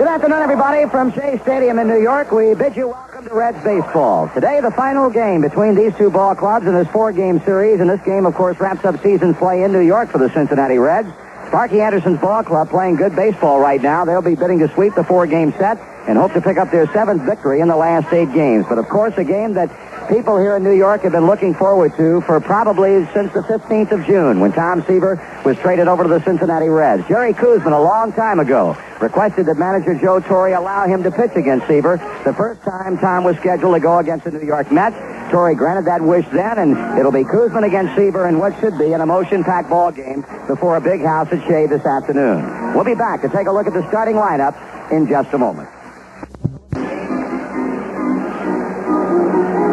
Good afternoon, everybody. From Shea Stadium in New York, we bid you welcome to Reds baseball. Today, the final game between these two ball clubs in this four-game series. And this game, of course, wraps up season play in New York for the Cincinnati Reds. Sparky Anderson's ball club playing good baseball right now. They'll be bidding to sweep the four-game set and hope to pick up their seventh victory in the last 8 games. But, of course, a game that people here in New York have been looking forward to for probably since the 15th of June when Tom Seaver was traded over to the Cincinnati Reds. Jerry Koosman, a long time ago, requested that manager Joe Torre allow him to pitch against Seaver the first time Tom was scheduled to go against the New York Mets. Torre granted that wish then, and it'll be Koosman against Seaver in what should be an emotion-packed ball game before a big house at Shea this afternoon. We'll be back to take a look at the starting lineup in just a moment.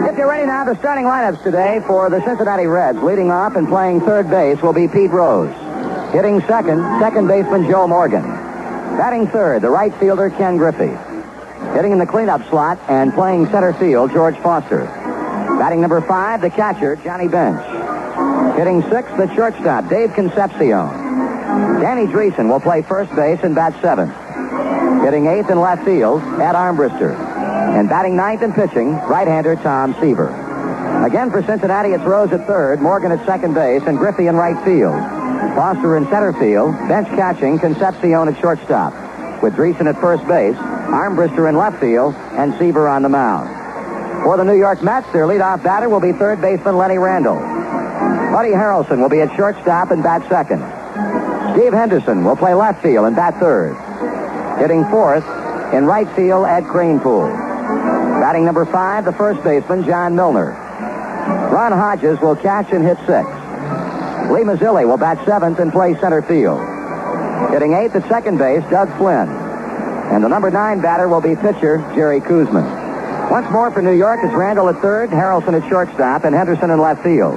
If you're ready now, the starting lineups today for the Cincinnati Reds. Leading off and playing third base will be Pete Rose. Hitting second baseman Joe Morgan. Batting third, the right fielder Ken Griffey. Hitting in the cleanup slot and playing center field, George Foster. Batting number 5, the catcher, Johnny Bench. Hitting sixth, the shortstop, Dave Concepcion. Danny Dreesen will play first base and bat seventh. Hitting eighth in left field, Ed Armbruster. And batting ninth and pitching, right-hander Tom Seaver. Again for Cincinnati, it's Rose at third, Morgan at second base, and Griffey in right field. Foster in center field, Bench catching, Concepcion at shortstop. With Dreesen at first base, Armbruster in left field, and Seaver on the mound. For the New York Mets, their leadoff batter will be third baseman Lenny Randall. Buddy Harrelson will be at shortstop and bat second. Steve Henderson will play left field and bat third. Hitting fourth, in right field, Ed Kranepool. Batting number 5, the first baseman, John Milner. Ron Hodges will catch and hit sixth. Lee Mazzilli will bat seventh and play center field. Hitting eighth at second base, Doug Flynn. And the number 9 batter will be pitcher Jerry Koosman. Once more for New York, it's Randall at third, Harrelson at shortstop, and Henderson in left field.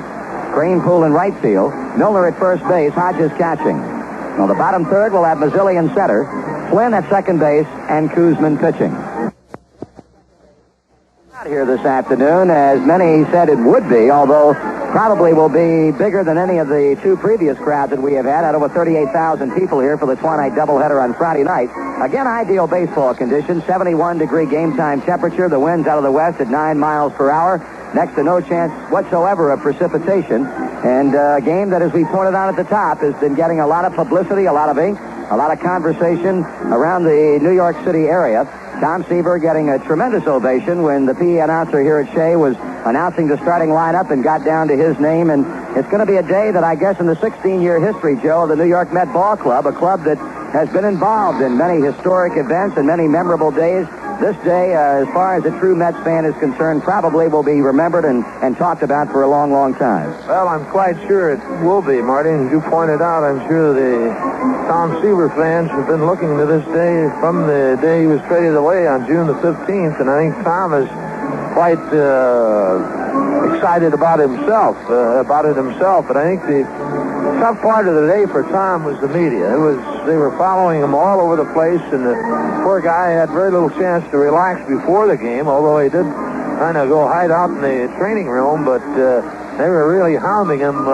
Kranepool in right field, Milner at first base, Hodges catching. Now the bottom third will have Mazzilli in center, Flynn at second base, and Koosman pitching. Out here this afternoon, as many said it would be, although probably will be bigger than any of the 2 previous crowds that we have had over 38,000 people here for the twilight doubleheader on Friday night. Again, ideal baseball conditions, 71-degree game time temperature, the winds out of the west at 9 miles per hour, next to no chance whatsoever of precipitation, and a game that, as we pointed out at the top, has been getting a lot of publicity, a lot of ink, a lot of conversation around the New York City area. Tom Seaver getting a tremendous ovation when the PA announcer here at Shea was announcing the starting lineup and got down to his name. And it's going to be a day that I guess in the 16-year history, Joe, of the New York Met Ball Club, a club that has been involved in many historic events and many memorable days. This day, as far as a true Mets fan is concerned, probably will be remembered and talked about for a long, long time. Well, I'm quite sure it will be, Marty. As you pointed out, I'm sure the Tom Seaver fans have been looking to this day from the day he was traded away on June the 15th, and I think Tom is quite excited about it himself. But I think the tough part of the day for Tom was the media. They were following him all over the place, and the poor guy had very little chance to relax before the game, although he did kind of go hide out in the training room, but they were really hounding him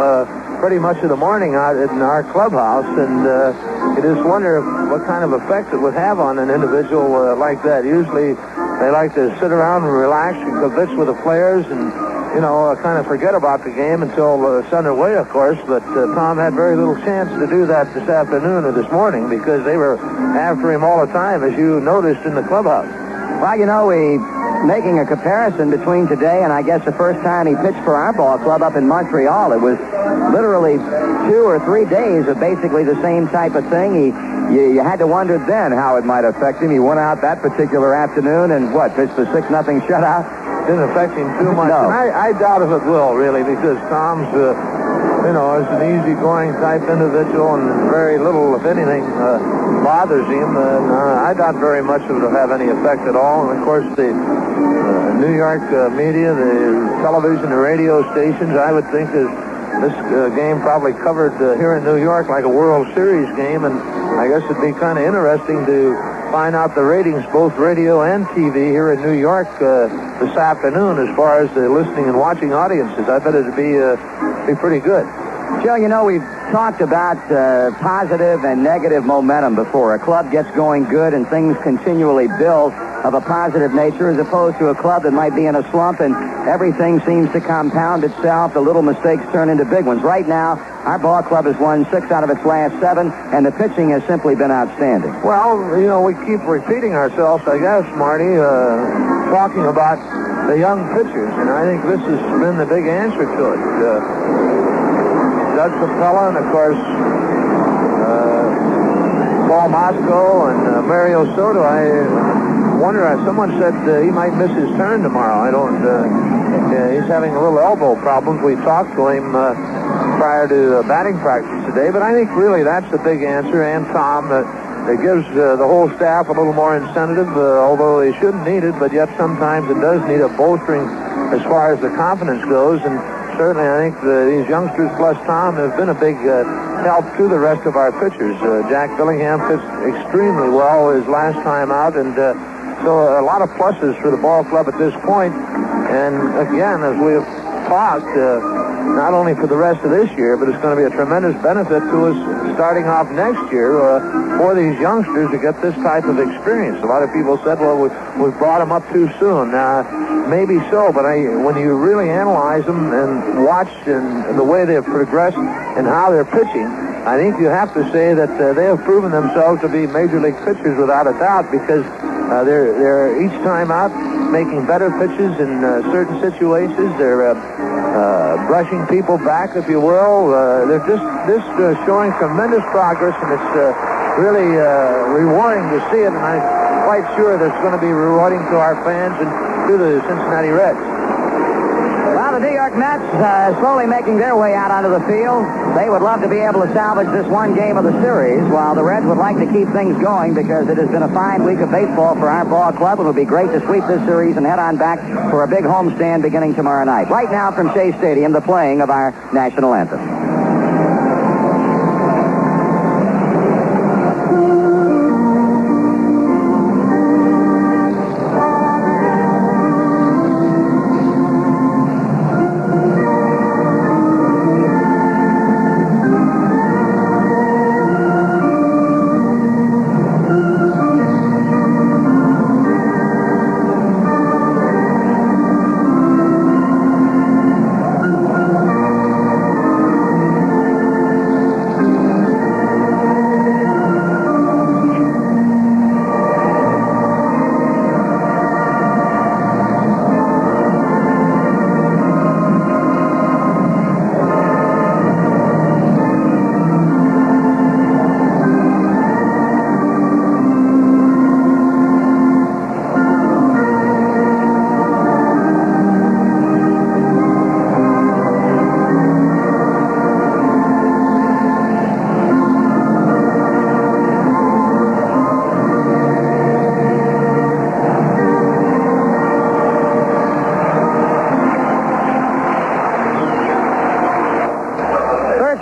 pretty much in the morning out in our clubhouse, and you just wonder what kind of effect it would have on an individual like that. Usually they like to sit around and relax and converse with the players and, kind of forget about the game until it's underway, of course, but Tom had very little chance to do that this afternoon or this morning because they were after him all the time, as you noticed in the clubhouse. Well, making a comparison between today and I guess the first time he pitched for our ball club up in Montreal, it was literally 2 or 3 days of basically the same type of thing. You had to wonder then how it might affect him. He went out that particular afternoon and pitched a 6-0 shutout. Didn't affect him too much. No. And I doubt if it will, really, because Tom's, is an easygoing type individual and very little, if anything, bothers him. And I doubt very much it will have any effect at all. And, of course, the New York media, the television and radio stations, I would think this game probably covered here in New York like a World Series game. And I guess it'd be kind of interesting to find out the ratings, both radio and TV here in New York this afternoon as far as the listening and watching audiences. I bet it'd be pretty good. Joe, you know, we've talked about positive and negative momentum before. A club gets going good and things continually build of a positive nature as opposed to a club that might be in a slump and everything seems to compound itself. The little mistakes turn into big ones. Right now, our ball club has won 6 out of its last 7, and the pitching has simply been outstanding. Well, you know, we keep repeating ourselves, I guess, Marty, talking about the young pitchers, and I think this has been the big answer to it. Doug Capella and, of course, Paul Mosco and Mario Soto. I wonder, someone said he might miss his turn tomorrow. I don't, he's having a little elbow problems. We talked to him prior to batting practice today, but I think really that's the big answer. And Tom, it gives the whole staff a little more incentive, although they shouldn't need it, but yet sometimes it does need a bolstering as far as the confidence goes. And certainly I think these youngsters plus Tom have been a big help to the rest of our pitchers. Jack Billingham pitched extremely well his last time out, and so a lot of pluses for the ball club at this point. And again, as we have talked, not only for the rest of this year, but it's going to be a tremendous benefit to us starting off next year for these youngsters to get this type of experience. A lot of people said, well, we've brought them up too soon. Maybe so, but when you really analyze them and watch and the way they've progressed and how they're pitching, I think you have to say that they have proven themselves to be major league pitchers without a doubt, because they're each time out making better pitches in certain situations. They're brushing people back, if you will. They're just showing tremendous progress, and it's really rewarding to see it, and I'm quite sure that's going to be rewarding to our fans and to the Cincinnati Reds. Well, the New York Mets slowly making their way out onto the field. They would love to be able to salvage this one game of the series, while the Reds would like to keep things going because it has been a fine week of baseball for our ball club. It would be great to sweep this series and head on back for a big homestand beginning tomorrow night. Right now from Shea Stadium, the playing of our national anthem.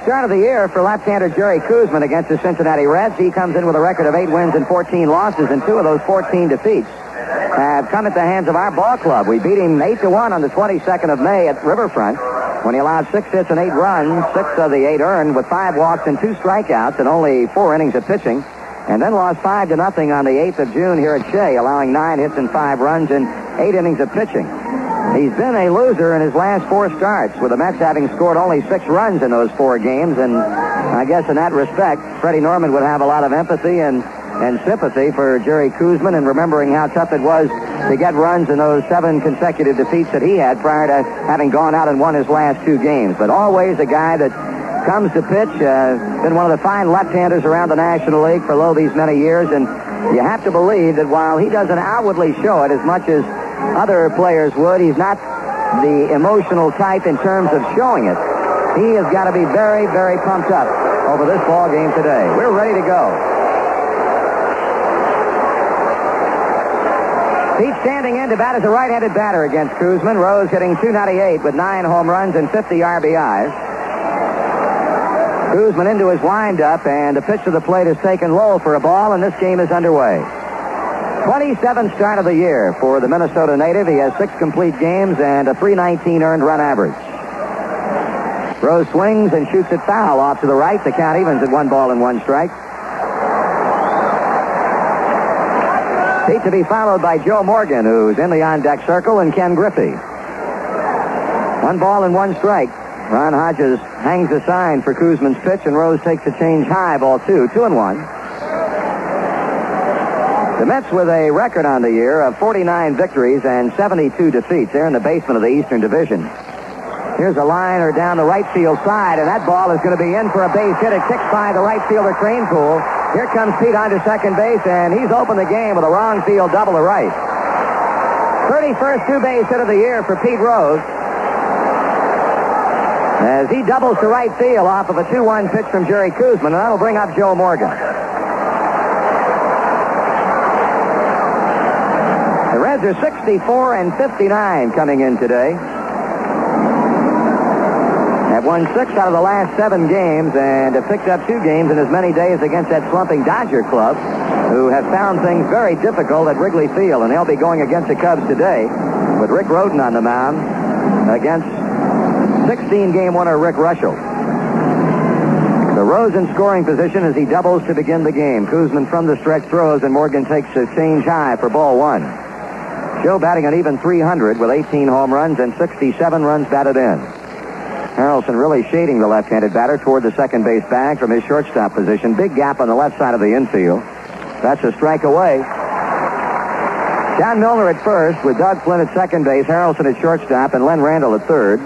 Start of the year for left-hander Jerry Koosman against the Cincinnati Reds. He comes in with a record of 8 wins and 14 losses, and 2 of those 14 defeats have come at the hands of our ball club. We beat him 8-1 on the 22nd of May at Riverfront when he allowed 6 hits and 8 runs, 6 of the 8 earned, with 5 walks and 2 strikeouts and only 4 innings of pitching, and then lost 5-0 on the 8th of June here at Shea, allowing 9 hits and 5 runs and 8 innings of pitching. He's been a loser in his last 4 starts, with the Mets having scored only 6 runs in those 4 games, and I guess in that respect, Freddie Norman would have a lot of empathy and sympathy for Jerry Koosman, and remembering how tough it was to get runs in those 7 consecutive defeats that he had prior to having gone out and won his last 2 games. But always a guy that comes to pitch, been one of the fine left-handers around the National League for these many years, and you have to believe that while he doesn't outwardly show it as much as other players would, he's not the emotional type in terms of showing it. He has got to be very, very pumped up over this ball game today. We're ready to go. Pete standing in to bat as a right-handed batter against Koosman. Rose hitting .298 with 9 home runs and 50 RBIs. Koosman into his windup, and the pitch to the plate is taken low for a ball, and this game is underway. 27th start of the year for the Minnesota native. He has 6 complete games and a .319 earned run average. Rose swings and shoots it foul off to the right. The count evens at 1 ball and 1 strike. Pete to be followed by Joe Morgan, who's in the on-deck circle, and Ken Griffey. 1 ball and 1 strike. Ron Hodges hangs the sign for Koosman's pitch, and Rose takes a change high, ball 2, 2-1. The Mets with a record on the year of 49 victories and 72 defeats. They're in the basement of the Eastern Division. Here's a liner down the right field side, and that ball is going to be in for a base hit. It kicks by the right fielder, Kranepool. Here comes Pete onto second base, and he's opened the game with a wrong field double to right. 31st two-base hit of the year for Pete Rose, as he doubles to right field off of a 2-1 pitch from Jerry Koosman, and that'll bring up Joe Morgan. The Reds are 64 and 59 coming in today. Have won 6 out of the last 7 games and have picked up 2 games in as many days against that slumping Dodger club, who have found things very difficult at Wrigley Field, and they'll be going against the Cubs today with Rick Rhoden on the mound against 16-game winner Rick Russell. The Rose in scoring position as he doubles to begin the game. Koosman from the stretch throws, and Morgan takes a change high for ball 1. Joe batting an even .300 with 18 home runs and 67 runs batted in. Harrelson really shading the left-handed batter toward the second base bag from his shortstop position. Big gap on the left side of the infield. That's a strike away. John Milner at first with Doug Flynn at second base, Harrelson at shortstop, and Len Randall at third.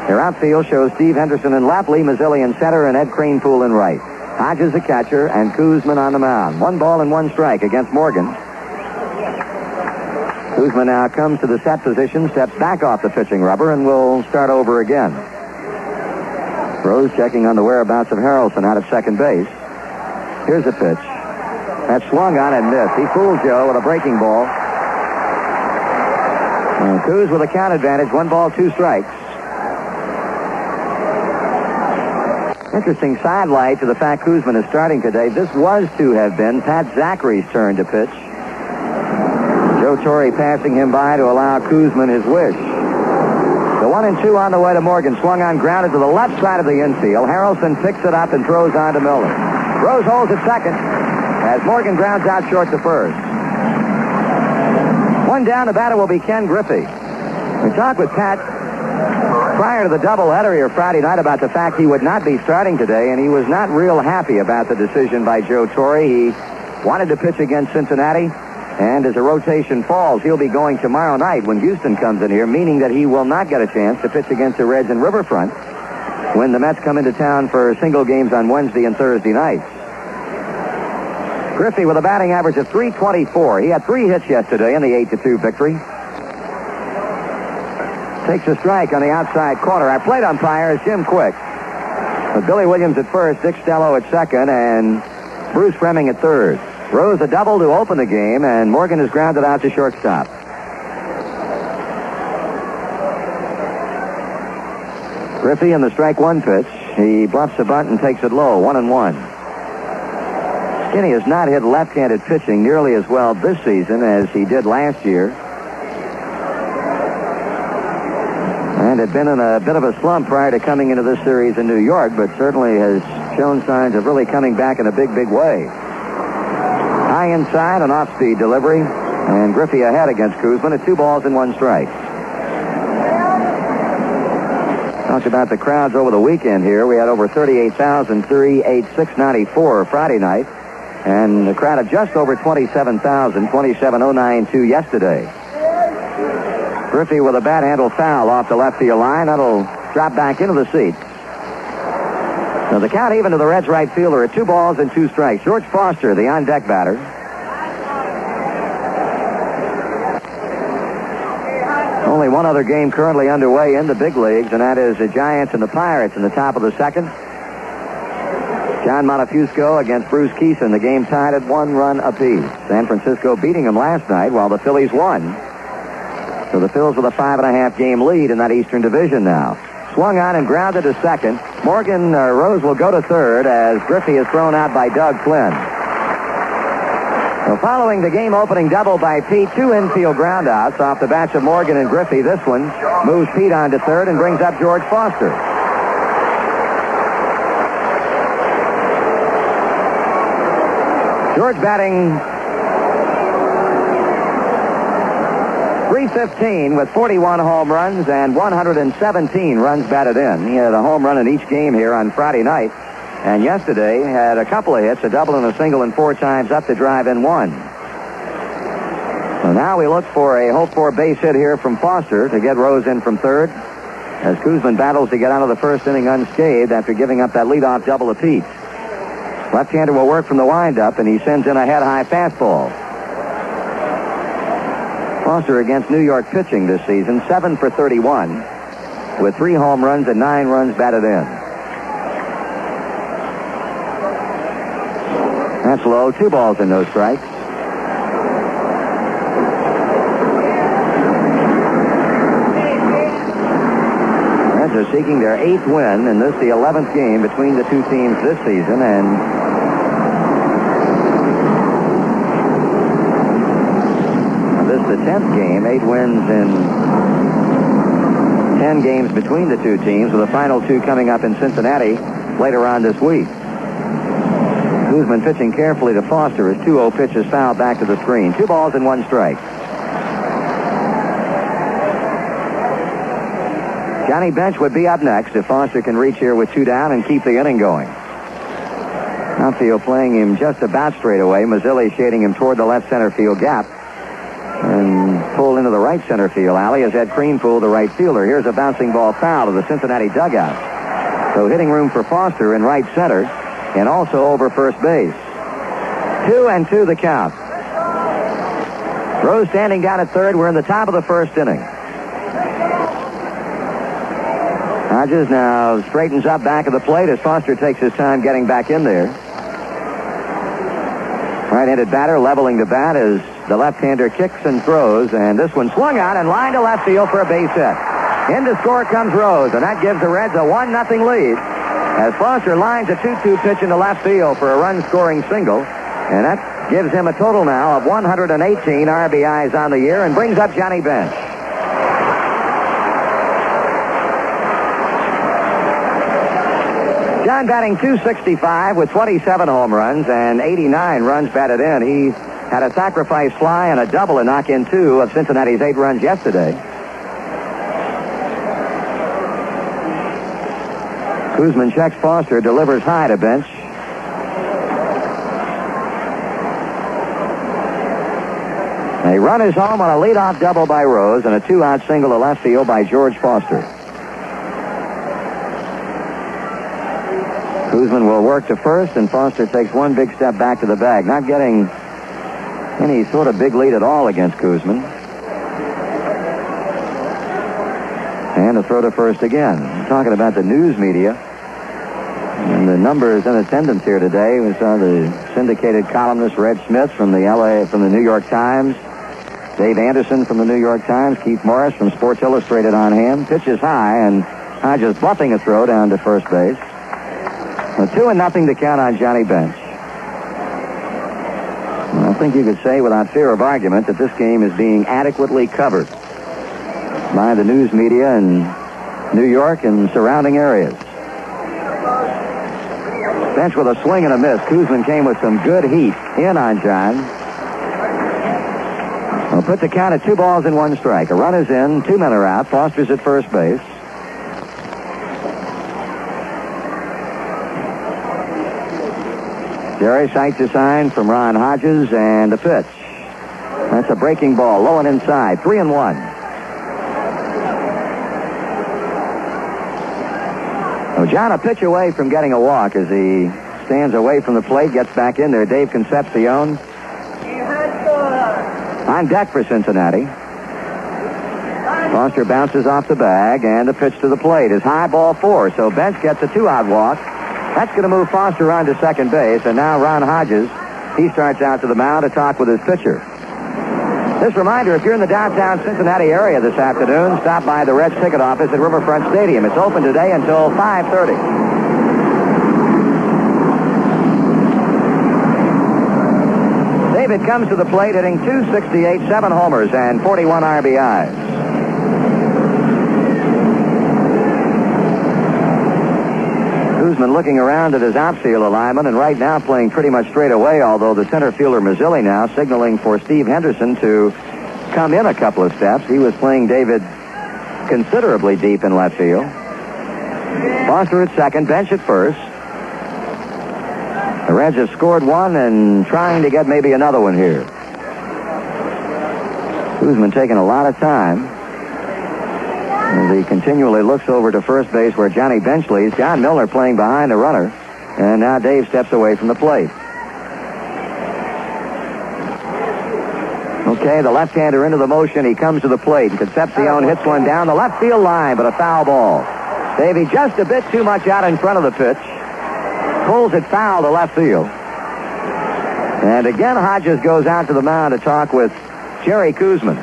Their outfield shows Steve Henderson in left, Lee Mazzilli in center, and Ed Kranepool in right. Hodges the catcher, and Koosman on the mound. 1 ball and 1 strike against Morgan. Koosman now comes to the set position, steps back off the pitching rubber, and will start over again. Rose checking on the whereabouts of Harrelson out at second base. Here's a pitch. That swung on and missed. He fooled Joe with a breaking ball. And Koos with a count advantage. 1 ball, 2 strikes. Interesting sidelight to the fact Koosman is starting today. This was to have been Pat Zachary's turn to pitch. Joe Torre passing him by to allow Koosman his wish. The 1-2 on the way to Morgan. Swung on, grounded to the left side of the infield. Harrelson picks it up and throws on to Miller. Rose holds at second as Morgan grounds out short to first. 1 down, the batter will be Ken Griffey. We talked with Pat prior to the doubleheader here Friday night about the fact he would not be starting today, and he was not real happy about the decision by Joe Torre. He wanted to pitch against Cincinnati, and as the rotation falls, he'll be going tomorrow night when Houston comes in here, meaning that he will not get a chance to pitch against the Reds in Riverfront when the Mets come into town for single games on Wednesday and Thursday nights. Griffey with a batting average of .324. He had 3 hits yesterday in the 8-2 victory. Takes a strike on the outside corner. Our plate umpire is Jim Quick, with Billy Williams at first, Dick Stello at second, and Bruce Fremming at third. Rose a double to open the game, and Morgan is grounded out to shortstop. Griffey in the strike 1 pitch. He bluffs a bunt and takes it low, 1-1. Skinny has not hit left-handed pitching nearly as well this season as he did last year, and had been in a bit of a slump prior to coming into this series in New York, but certainly has shown signs of really coming back in a big, big way. High inside, an off-speed delivery, and Griffey ahead against Koosman at 2 balls and 1 strike. Talked about the crowds over the weekend here. We had over 38,000, 38,694 Friday night, and the crowd of just over 27,000, 27,092 yesterday. Griffey with a bat handle foul off the left field line. That'll drop back into the seats. Now the count even to the Reds right fielder at 2 balls and 2 strikes. George Foster, the on-deck batter. Only one other game currently underway in the big leagues, and that is the Giants and the Pirates in the top of the second. John Montefusco against Bruce Keeson. The game tied at 1 run apiece. San Francisco beating them last night while the Phillies won. So the Phils with a 5.5 game lead in that Eastern Division now. Swung on and grounded to second. Rose will go to third as Griffey is thrown out by Doug Flynn. So following the game-opening double by Pete, 2 infield groundouts off the bats of Morgan and Griffey. This one moves Pete on to third and brings up George Foster. George batting .315 with 41 home runs and 117 runs batted in. He had a home run in each game here on Friday night. And yesterday had a couple of hits, a double and a single, and 4 times up to drive in 1. So now we look for a hoped-for base hit here from Foster to get Rose in from third, as Koosman battles to get out of the first inning unscathed after giving up that leadoff double to Pete. Left-hander will work from the windup, and he sends in a head-high fastball. Foster against New York pitching this season, 7 for 31, with 3 home runs and 9 runs batted in. That's low. 2 balls and no strikes. Reds are seeking their 8th win, and this the 11th game between the two teams this season, and this the 10th game. 8 wins in 10 games between the two teams, with the final 2 coming up in Cincinnati later on this week. Koosman pitching carefully to Foster as 2-0 pitch is fouled back to the screen. 2 balls and 1 strike. Johnny Bench would be up next if Foster can reach here with 2 down and keep the inning going. Outfield playing him just about straight away. Mazzilli shading him toward the left center field gap. And pulled into the right center field alley as Ed Creanpool, the right fielder. Here's a bouncing ball foul to the Cincinnati dugout. So hitting room for Foster in right center and also over first base. 2-2 the count. Rose standing down at third. We're in the top of the first inning. Hodges now straightens up back of the plate as Foster takes his time getting back in there. Right-handed batter leveling the bat as the left-hander kicks and throws, and this one swung out and lined to left field for a base hit. In to score comes Rose, and that gives the Reds a 1-0 lead as Foster lines a 2-2 pitch into left field for a run-scoring single, and that gives him a total now of 118 RBIs on the year and brings up Johnny Bench. John batting .265 with 27 home runs and 89 runs batted in. He had a sacrifice fly and a double to knock in 2 of Cincinnati's 8 runs yesterday. Koosman checks Foster, delivers high to Bench. A run is home on a leadoff double by Rose and a 2-out single to left field by George Foster. Koosman will work to first, and Foster takes one big step back to the bag, not getting any sort of big lead at all against Koosman. And a throw to first again. I'm talking about the news media and the numbers in attendance here today. We saw the syndicated columnist Red Smith from the New York Times, Dave Anderson from the New York Times, Keith Morris from Sports Illustrated on hand. Pitches high, and Hodges bluffing a throw down to first base. So 2-0 to count on Johnny Bench. I think you could say without fear of argument that this game is being adequately covered by the news media in New York and surrounding areas. Bench with a swing and a miss. Koosman came with some good heat in on John. We'll put the count at 2 balls and 1 strike. A run is in, 2 men are out. Foster's at first base. Jerry sights a sign from Ron Hodges, and the pitch. That's a breaking ball, low and inside, 3-1. So John a pitch away from getting a walk as he stands away from the plate, gets back in there. Dave Concepcion on deck for Cincinnati. Foster bounces off the bag, and the pitch to the plate is high, ball 4. So Bench gets a 2-out walk. That's going to move Foster on to second base, and now Ron Hodges, he starts out to the mound to talk with his pitcher. This reminder, if you're in the downtown Cincinnati area this afternoon, stop by the Reds ticket office at Riverfront Stadium. It's open today until 5:30. David comes to the plate hitting .268, 7 homers, and 41 RBIs. Koosman looking around at his outfield alignment, and right now playing pretty much straight away, although the center fielder Mazzilli now signaling for Steve Henderson to come in a couple of steps. He was playing David considerably deep in left field. Foster at second, Bench at first. The Reds have scored one and trying to get maybe another one here. Koosman taking a lot of time as he continually looks over to first base where Johnny Bench leads. John Milner playing behind the runner, and now Dave steps away from the plate. Okay, the left-hander into the motion. He comes to the plate, and Concepcion hits one down the left field line, but a foul ball. Davey just a bit too much out in front of the pitch. Pulls it foul to left field. And again, Hodges goes out to the mound to talk with Jerry Koosman.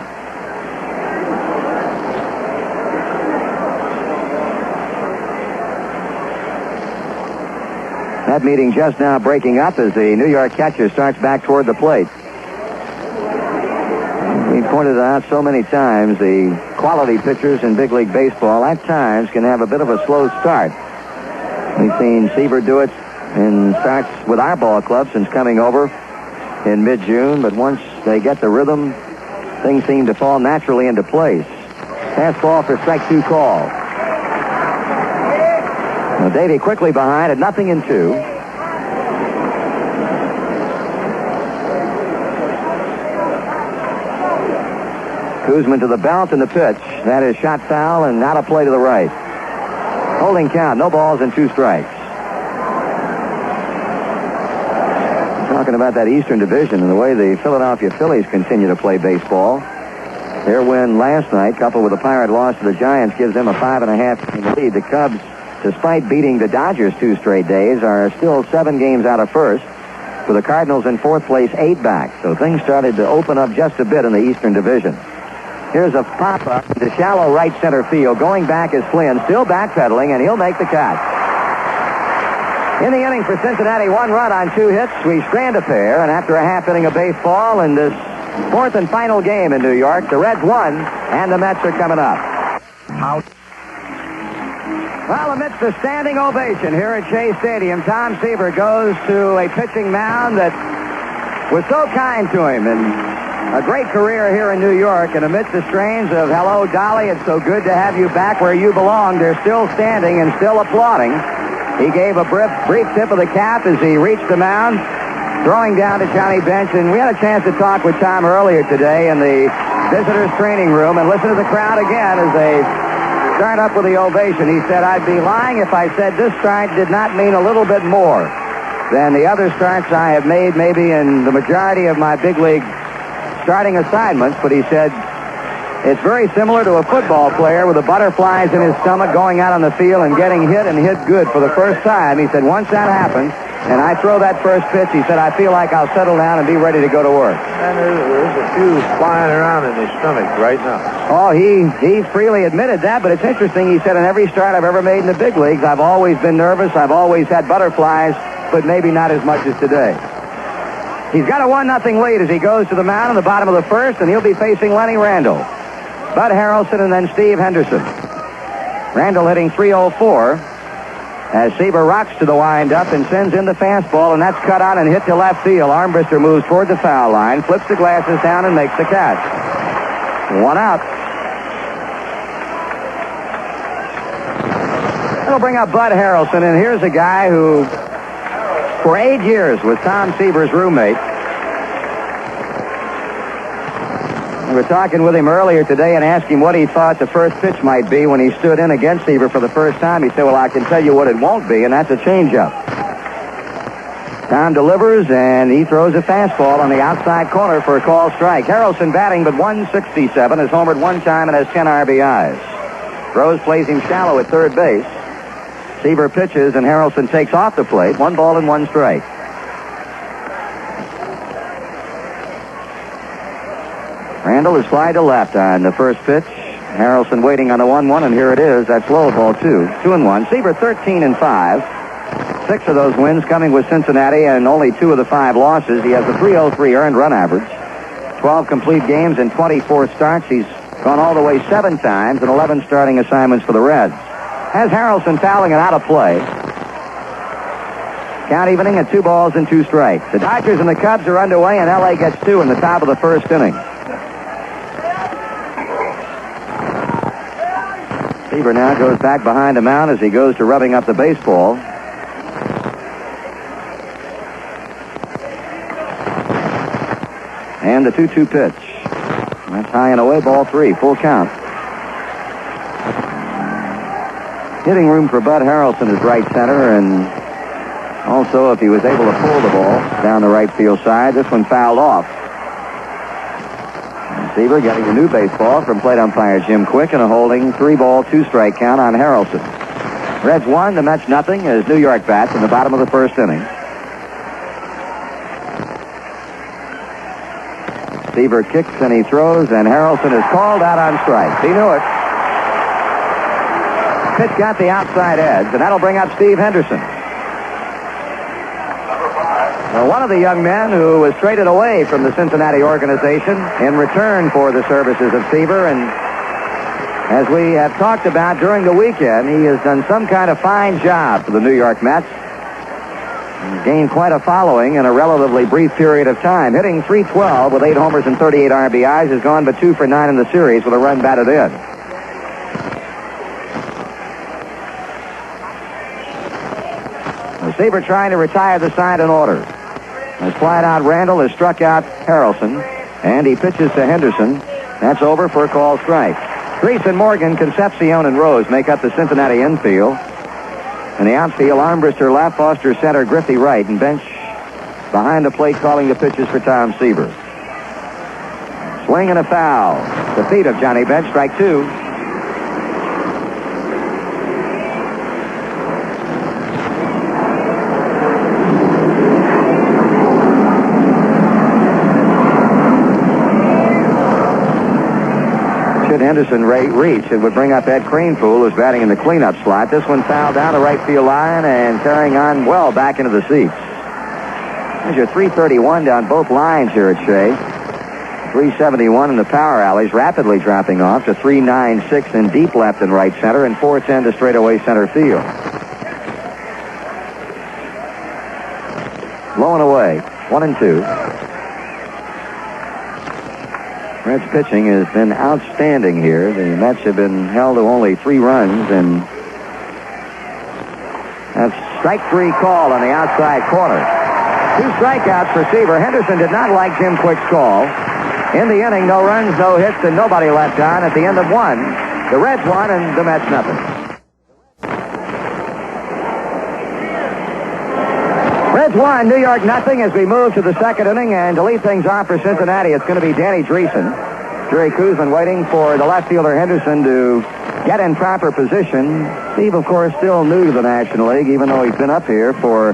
That meeting just now breaking up as the New York catcher starts back toward the plate. We pointed out so many times the quality pitchers in big league baseball at times can have a bit of a slow start. We've seen Seaver do it in starts with our ball club since coming over in mid-June, but once they get the rhythm, things seem to fall naturally into place. Fastball for strike two call. Now Davey quickly behind at 0-2. Koosman to the belt and the pitch. That is shot foul and out of play to the right. Holding count, no balls and 2 strikes. Talking about that Eastern Division and the way the Philadelphia Phillies continue to play baseball. Their win last night, coupled with a Pirate loss to the Giants, gives them a 5.5-game lead. The Cubs, despite beating the Dodgers 2 straight days, are still 7 games out of first, with the Cardinals in 4th place 8 back. So things started to open up just a bit in the Eastern Division. Here's a pop-up to shallow right center field. Going back is Flynn, still backpedaling, and he'll make the catch. In the inning for Cincinnati, 1 run on 2 hits. We strand a pair, and after a half inning of baseball in this 4th and final game in New York, the Reds won, and the Mets are coming up. Well, amidst the standing ovation here at Shea Stadium, Tom Seaver goes to a pitching mound that was so kind to him, and a great career here in New York, and amidst the strains of "Hello, Dolly, it's so good to have you back where you belong," they're still standing and still applauding. He gave a brief tip of the cap as he reached the mound, throwing down to Johnny Bench, and we had a chance to talk with Tom earlier today in the visitors' training room, and listen to the crowd again as they start up with the ovation. He said, "I'd be lying if I said this start did not mean a little bit more than the other starts I have made maybe in the majority of my big league starting assignments," but he said it's very similar to a football player with the butterflies in his stomach going out on the field and getting hit and hit good for the first time. He said, once that happens and I throw that first pitch, he said, I feel like I'll settle down and be ready to go to work. And there's a few flying around in his stomach right now. Oh, he freely admitted that, but it's interesting. He said, in every start I've ever made in the big leagues, I've always been nervous. I've always had butterflies, but maybe not as much as today. He's got a 1-0 lead as he goes to the mound in the bottom of the first, and he'll be facing Lenny Randall, Bud Harrelson, and then Steve Henderson. Randall hitting .304 as Seaver rocks to the windup and sends in the fastball, and that's cut on and hit to left field. Armbrister moves toward the foul line, flips the glasses down, and makes the catch. 1 out. That'll bring up Bud Harrelson, and here's a guy who, for 8 years, was Tom Seaver's roommate. We were talking with him earlier today and asked him what he thought the first pitch might be when he stood in against Seaver for the first time. He said, well, I can tell you what it won't be, and that's a changeup. Tom delivers, and he throws a fastball on the outside corner for a called strike. Harrelson batting but .167, has homered 1 time and has 10 RBIs. Rose plays him shallow at third base. Seaver pitches, and Harrelson takes off the plate. 1 ball and 1 strike. Randall is fly to left on the first pitch. Harrelson waiting on the 1-1, and here it is. That's low, ball 2. 2-1. Seaver 13-5. 6 of those wins coming with Cincinnati, and only 2 of the 5 losses. He has a .303 earned run average. 12 complete games and 24 starts. He's gone all the way 7 times and 11 starting assignments for the Reds. Has Harrelson fouling it out of play. Count evening at 2 balls and 2 strikes. The Dodgers and the Cubs are underway, and L.A. gets 2 in the top of the first inning. Seaver now goes back behind the mound as he goes to rubbing up the baseball. And the 2-2 pitch. That's high and away, ball 3, full count. Hitting room for Bud Harrelson is right center, and also if he was able to pull the ball down the right field side, this one fouled off. And Seaver getting a new baseball from plate umpire Jim Quick and a holding 3-ball, 2-strike count on Harrelson. Reds 1, the Mets nothing as New York bats in the bottom of the first inning. Seaver kicks and he throws, and Harrelson is called out on strikes. He knew it. Pitch got the outside edge, and that'll bring up Steve Henderson. Well, one of the young men who was traded away from the Cincinnati organization in return for the services of Seaver, and as we have talked about during the weekend, he has done some kind of fine job for the New York Mets. He's gained quite a following in a relatively brief period of time. Hitting .312 with 8 homers and 38 RBIs, has gone but 2 for 9 in the series with a run batted in. Seaver trying to retire the side in order. As flied out Randall has struck out Harrelson, and he pitches to Henderson. That's over for a called strike. Greason, Morgan, Concepcion, and Rose make up the Cincinnati infield. In the outfield, Armbruster left, Foster center, Griffey right, and bench behind the plate calling the pitches for Tom Seaver. Swing and a foul. The feet of Johnny Bench, strike 2. Henderson reach, it would bring up Ed Kranepool, who's batting in the cleanup slot. This one fouled down the right field line and carrying on well back into the seats. There's your .331 down both lines here at Shea. .371 in the power alleys, rapidly dropping off to .396 in deep left and right center, and .410 to straightaway center field. Low and away, 1-2. Reds pitching has been outstanding here. The Mets have been held to only 3 runs, and that's strike 3 call on the outside corner. 2 strikeouts for Seaver. Henderson did not like Jim Quick's call. In the inning, no runs, no hits, and nobody left on. At the end of 1, the Reds won and the Mets nothing. Reds 1, New York nothing as we move to the second inning, and to lead things off for Cincinnati, it's going to be Danny Dreesen. Jerry Koosman waiting for the left fielder Henderson to get in proper position. Steve, of course, still new to the National League, even though he's been up here for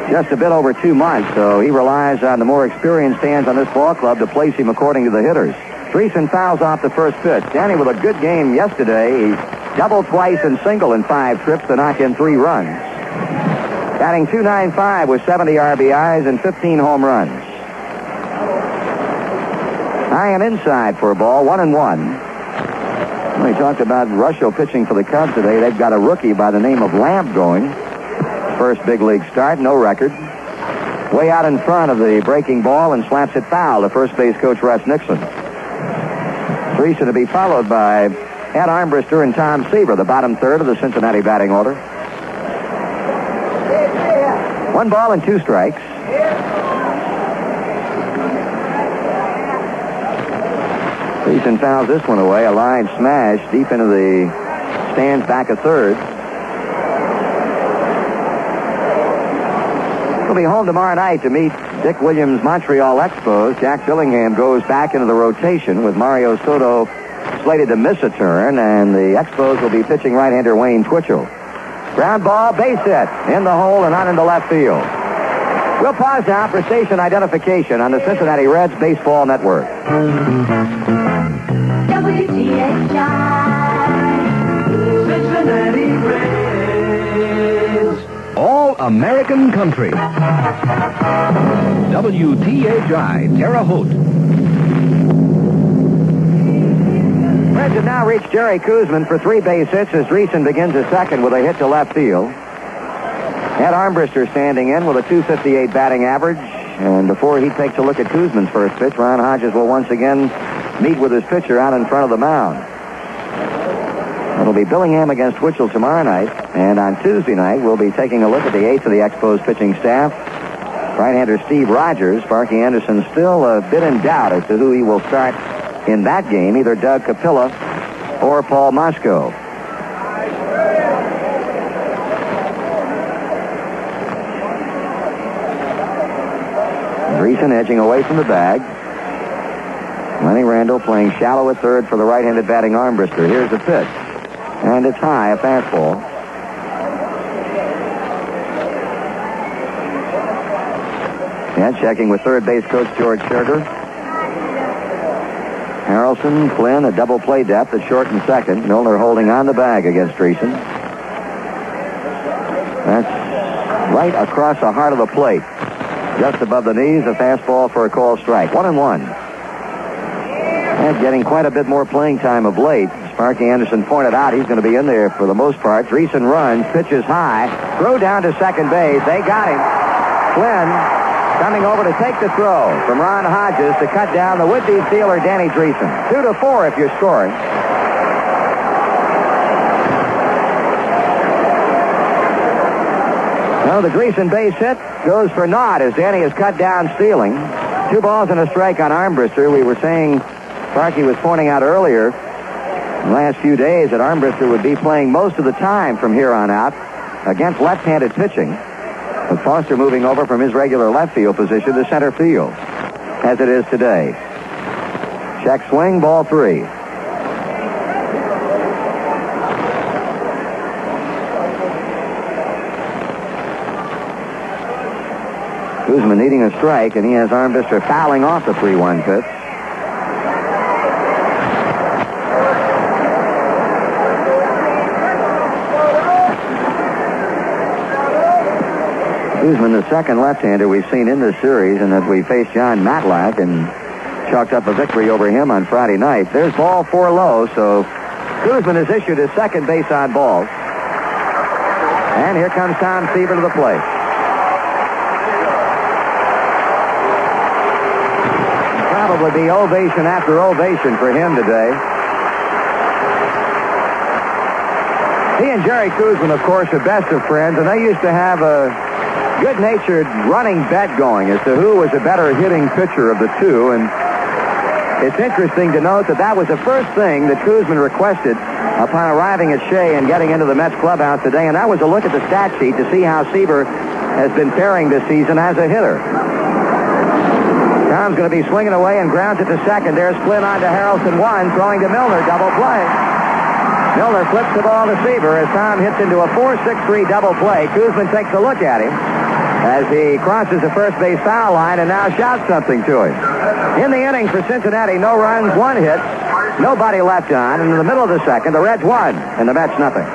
just a bit over 2 months, so he relies on the more experienced hands on this ball club to place him according to the hitters. Dreesen fouls off the first pitch. Danny with a good game yesterday. He doubled twice and singled in 5 trips to knock in 3 runs. Batting .295 with 70 RBIs and 15 home runs. High and inside for a ball, 1-1. We talked about Ruscio pitching for the Cubs today. They've got a rookie by the name of Lamb going. First big league start, no record. Way out in front of the breaking ball and slaps it foul to first base coach Russ Nixon. Dreesen to be followed by Ed Armbruster and Tom Seaver, the bottom third of the Cincinnati batting order. 1 ball and 2 strikes. Dreesen fouls this one away. A line smash deep into the stands back a third. He'll be home tomorrow night to meet Dick Williams' Montreal Expos. Jack Billingham goes back into the rotation with Mario Soto slated to miss a turn, and the Expos will be pitching right-hander Wayne Twitchell. Ground ball, base hit, in the hole and on into left field. We'll pause now for station identification on the Cincinnati Reds Baseball Network. WTHI, Cincinnati Reds. All-American Country. WTHI, Terre Haute. Reds have now reached Jerry Koosman for 3 base hits as Dreesen begins his second with a hit to left field. Ed Armbruster standing in with a .258 batting average. And before he takes a look at Kuzman's first pitch, Ron Hodges will once again meet with his pitcher out in front of the mound. It'll be Billingham against Twitchell tomorrow night. And on Tuesday night, we'll be taking a look at the eighth of the Expos pitching staff. Right-hander Steve Rogers. Sparky Anderson still a bit in doubt as to who he will start in that game, either Doug Capilla or Paul Mosco. Dreesen edging away from the bag. Lenny Randall playing shallow at third for the right-handed batting Armbruster. Here's the pitch. And it's high, a fastball. And checking with third base coach George Scherger. Harrelson, Flynn, a double play depth at short and second. Milner holding on the bag against Dreesen. That's right across the heart of the plate. Just above the knees, a fastball for a call strike. 1-1. And getting quite a bit more playing time of late. Sparky Anderson pointed out he's going to be in there for the most part. Dreesen runs, pitches high, throw down to second base. They got him. Flynn coming over to take the throw from Ron Hodges to cut down the would-be stealer Danny Dreesen. 2-4 if you're scoring. No, the Dreesen base hit goes for naught as Danny is cut down stealing. 2 balls and a strike on Armbruster. We were saying, Sparky was pointing out earlier, in the last few days, that Armbruster would be playing most of the time from here on out against left-handed pitching, with Foster moving over from his regular left field position to center field, as it is today. Check swing, ball 3. Kuzma needing a strike, and he has Armbruster fouling off the 3-1 pitch. Kuzma, the second left-hander we've seen in this series, and that we faced John Matlack and chalked up a victory over him on Friday night. There's ball 4 low, so Kuzma has issued his second base on balls. And here comes Tom Seaver to the plate. Probably be ovation after ovation for him today. He and Jerry Kuzman, of course, are best of friends, and they used to have a good-natured running bet going as to who was a better hitting pitcher of the two, and it's interesting to note that that was the first thing that Kuzman requested upon arriving at Shea and getting into the Mets clubhouse today, and that was a look at the stat sheet to see how Seaver has been faring this season as a hitter. Tom's going to be swinging away and grounds it to second. There's Flynn on to Harrelson, 1, throwing to Milner, double play. Milner flips the ball to Seaver as Tom hits into a 4-6-3 double play. Kuzman takes a look at him as he crosses the first base foul line and now shouts something to him. In the inning for Cincinnati, no runs, 1 hit, nobody left on, and in the middle of the second, the Reds won, and the Mets nothing.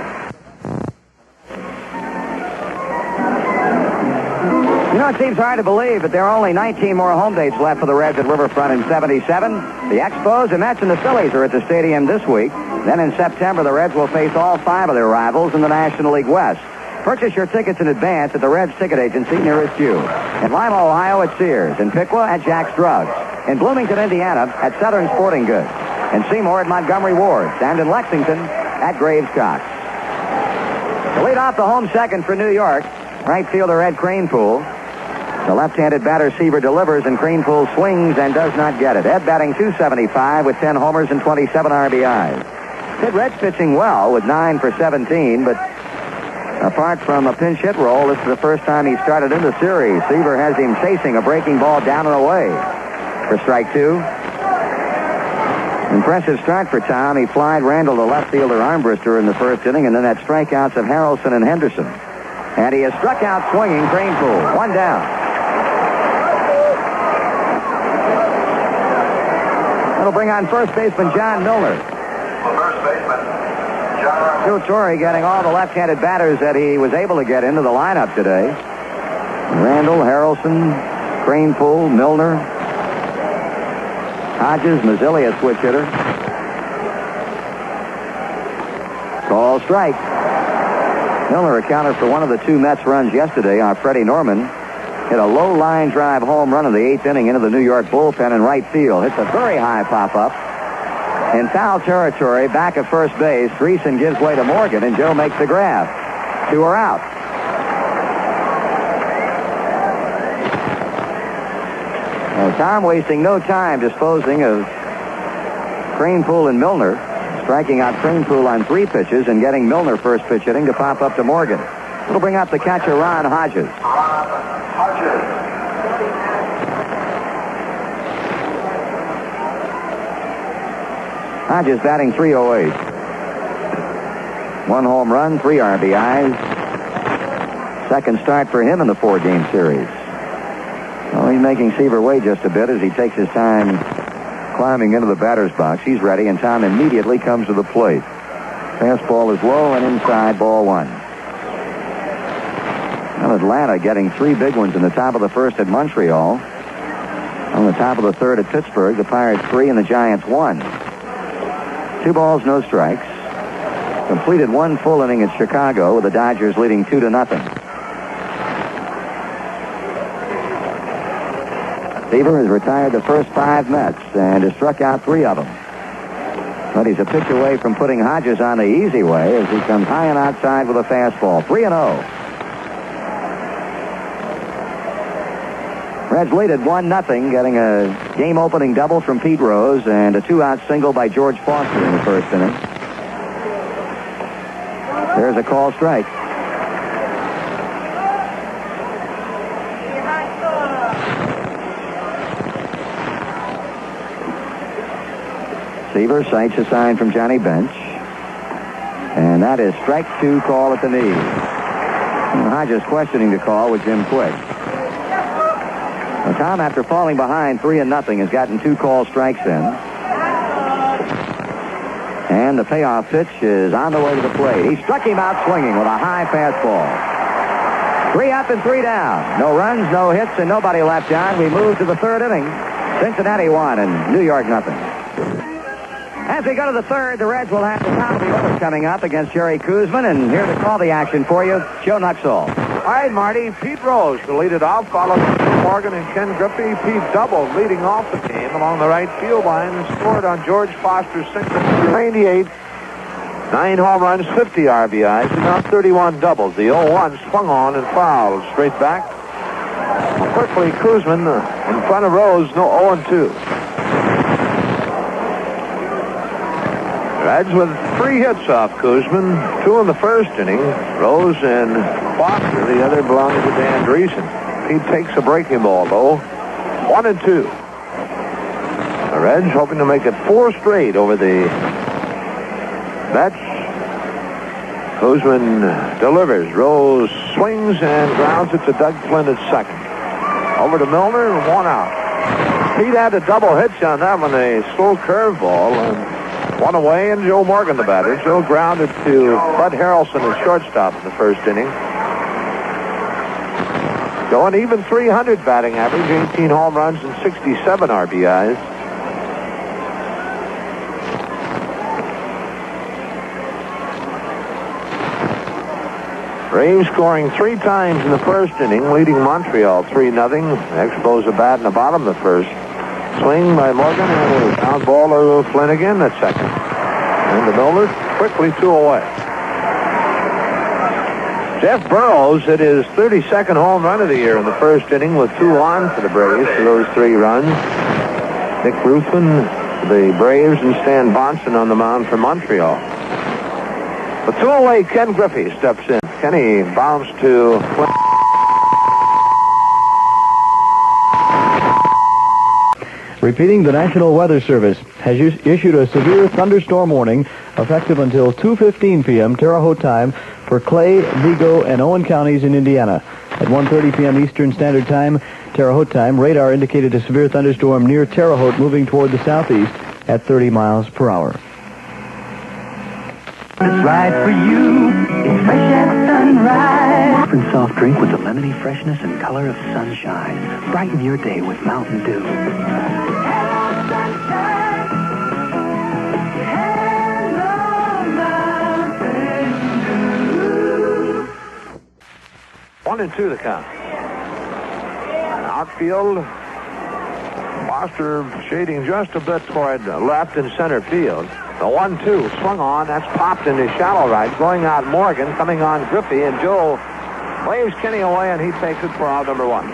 You know, it seems hard to believe that there are only 19 more home dates left for the Reds at Riverfront in '77. The Expos, the Mets, and the Phillies are at the stadium this week. Then in September, the Reds will face all 5 of their rivals in the National League West. Purchase your tickets in advance at the Reds ticket agency nearest you. In Lima, Ohio at Sears. In Piqua at Jack's Drugs. In Bloomington, Indiana at Southern Sporting Goods. In Seymour at Montgomery Ward's. And in Lexington at Graves Cox. To lead off the home second for New York, right fielder Ed Kranepool. The left-handed batter Seaver delivers, and Kranepool swings and does not get it. Ed batting .275 with 10 homers and 27 RBIs. Sid Reds pitching well with 9 for 17, but apart from a pinch hit role, this is the first time he started in the series. Seaver has him chasing a breaking ball down and away for strike 2. Impressive start for Tom. He flied Randall to left fielder Armbruster in the first inning, and then had strikeouts of Harrelson and Henderson. And he has struck out swinging Kranepool. 1 down. That'll bring on first baseman John Milner. Joe Torre getting all the left-handed batters that he was able to get into the lineup today. Randall, Harrelson, Kranepool, Milner, Hodges, Mazzilli, a switch hitter. Call strike. Milner accounted for one of the two Mets runs yesterday on Freddie Norman. Hit a low line drive home run in the 8th inning into the New York bullpen in right field. Hits a very high pop-up. In foul territory, back at first base, Dreesen gives way to Morgan, and Joe makes the grab. 2 are out. Well, Tom wasting no time disposing of Kranepool and Milner, striking out Kranepool on 3 pitches and getting Milner first pitch hitting to pop up to Morgan. It'll bring up the catcher, Ron Hodges. Hodges batting .308. 1 home run, 3 RBIs. Second start for him in the 4-game series. Well, he's making Seaver wait just a bit as he takes his time climbing into the batter's box. He's ready, and Tom immediately comes to the plate. Fastball is low and inside, ball 1. Well, Atlanta getting 3 big ones in the top of the first at Montreal. On the top of the third at Pittsburgh, the Pirates 3 and the Giants 1. 2 balls, no strikes. Completed 1 full inning at Chicago with the Dodgers leading 2-0. Seaver has retired the first 5 Mets and has struck out 3 of them. But he's a pitch away from putting Hodges on the easy way as he comes high and outside with a fastball. 3-0. Reds lead at 1-0, getting a game-opening double from Pete Rose and a 2-out single by George Foster in the first inning. There's a call strike. Seaver cites a sign from Johnny Bench. And that is strike 2 call at the knee. And Hodges questioning the call with Jim Quick. Well, Tom, after falling behind 3-0, has gotten 2 call strikes in. And the payoff pitch is on the way to the plate. He struck him out swinging with a high fastball. 3 up and 3 down. No runs, no hits, and nobody left on. We move to the 3rd inning. Cincinnati 1 and New York 0. As we go to the 3rd, the Reds will have the top of the order coming up against Jerry Koosman. And here to call the action for you, Joe Nuxall. All right, Marty. Pete Rose to lead it off, followed by Morgan and Ken Griffey. Pete doubled, leading off the game along the right field line and scored on George Foster's single. 98, 9 home runs, 50 RBIs, and now 31 doubles. The 0-1 swung on and fouled straight back. Quickly, Koosman in front of Rose, no 0-2. Reds with 3 hits off Koosman, 2 in the first inning. Rose and Foster, the other belongs to Dan Dreesen. He takes a breaking ball, though. 1-2. The Reds hoping to make it 4 straight over the Mets. Koosman delivers. Rose swings and grounds it to Doug Flynn at second. Over to Milner, and 1 out. Pete had a double hitch on that one, a slow curveball, and 1 away, and Joe Morgan, the batter. Joe grounded to Bud Harrelson at shortstop in the first inning. Going even 300 batting average, 18 home runs and 67 RBIs. Braves scoring 3 times in the first inning, leading Montreal 3-0. Expos a bat in the bottom of the first. Swing by Morgan and a ground ball to Flanagan at second. And the Milner quickly 2 away. Jeff Burroughs hit his 32nd home run of the year in the first inning with 2 on for the Braves for those 3 runs. Nick Ruthven, the Braves, and Stan Bonson on the mound for Montreal. The 2 away, Ken Griffey steps in. Kenny bounced to Flynn. Repeating, the National Weather Service has issued a severe thunderstorm warning effective until 2:15 p.m. Terre Haute time for Clay, Vigo, and Owen counties in Indiana. At 1:30 p.m. Eastern Standard Time, Terre Haute time, radar indicated a severe thunderstorm near Terre Haute moving toward the southeast at 30 miles per hour. It's right for you. It's fresh at sunrise. Different soft drink with the lemony freshness and color of sunshine. Brighten your day with Mountain Dew. 1-2 the count. Outfield, Foster shading just a bit toward left and center field. The 1-2 swung on. That's popped into shallow right. Going out Morgan, coming on Griffey, and Joe waves Kenny away, and he takes it for out number 1.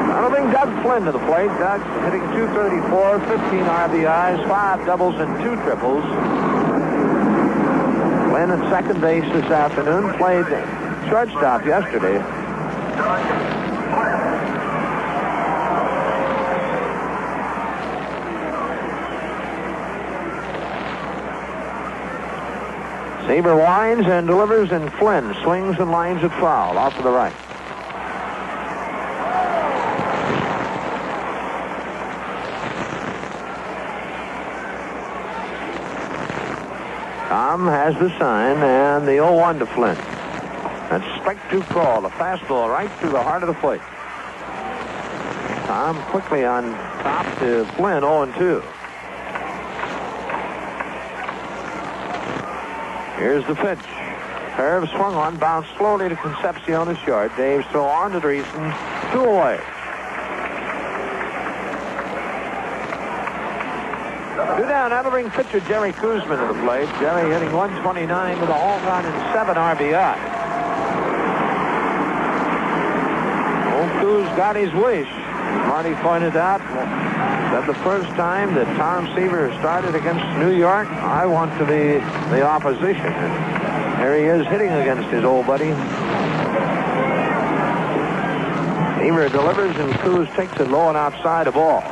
That'll bring Doug Flynn to the plate. Doug hitting .234, 15 RBIs, 5 doubles, and 2 triples. Flynn at second base this afternoon. Played shortstop yesterday. Seaver winds and delivers, and Flynn swings and lines it foul off to the right. Tom has the sign, and the 0-1 to Flynn. That's strike 2 call. The fastball right through the heart of the plate. Tom quickly on top to Flynn, 0-2. Here's the pitch. Curve swung on, bounced slowly to Concepcion is short. Dave's throw on to Dreesen. 2 away. 2 down. That'll bring pitcher Jerry Koosman to the plate. Jerry hitting .129 with a home run and 7 RBI. Old Coos got his wish. Marty pointed out that the first time that Tom Seaver started against New York, I want to be the opposition. And there he is hitting against his old buddy. Seaver delivers, and Coos takes it low and outside a ball.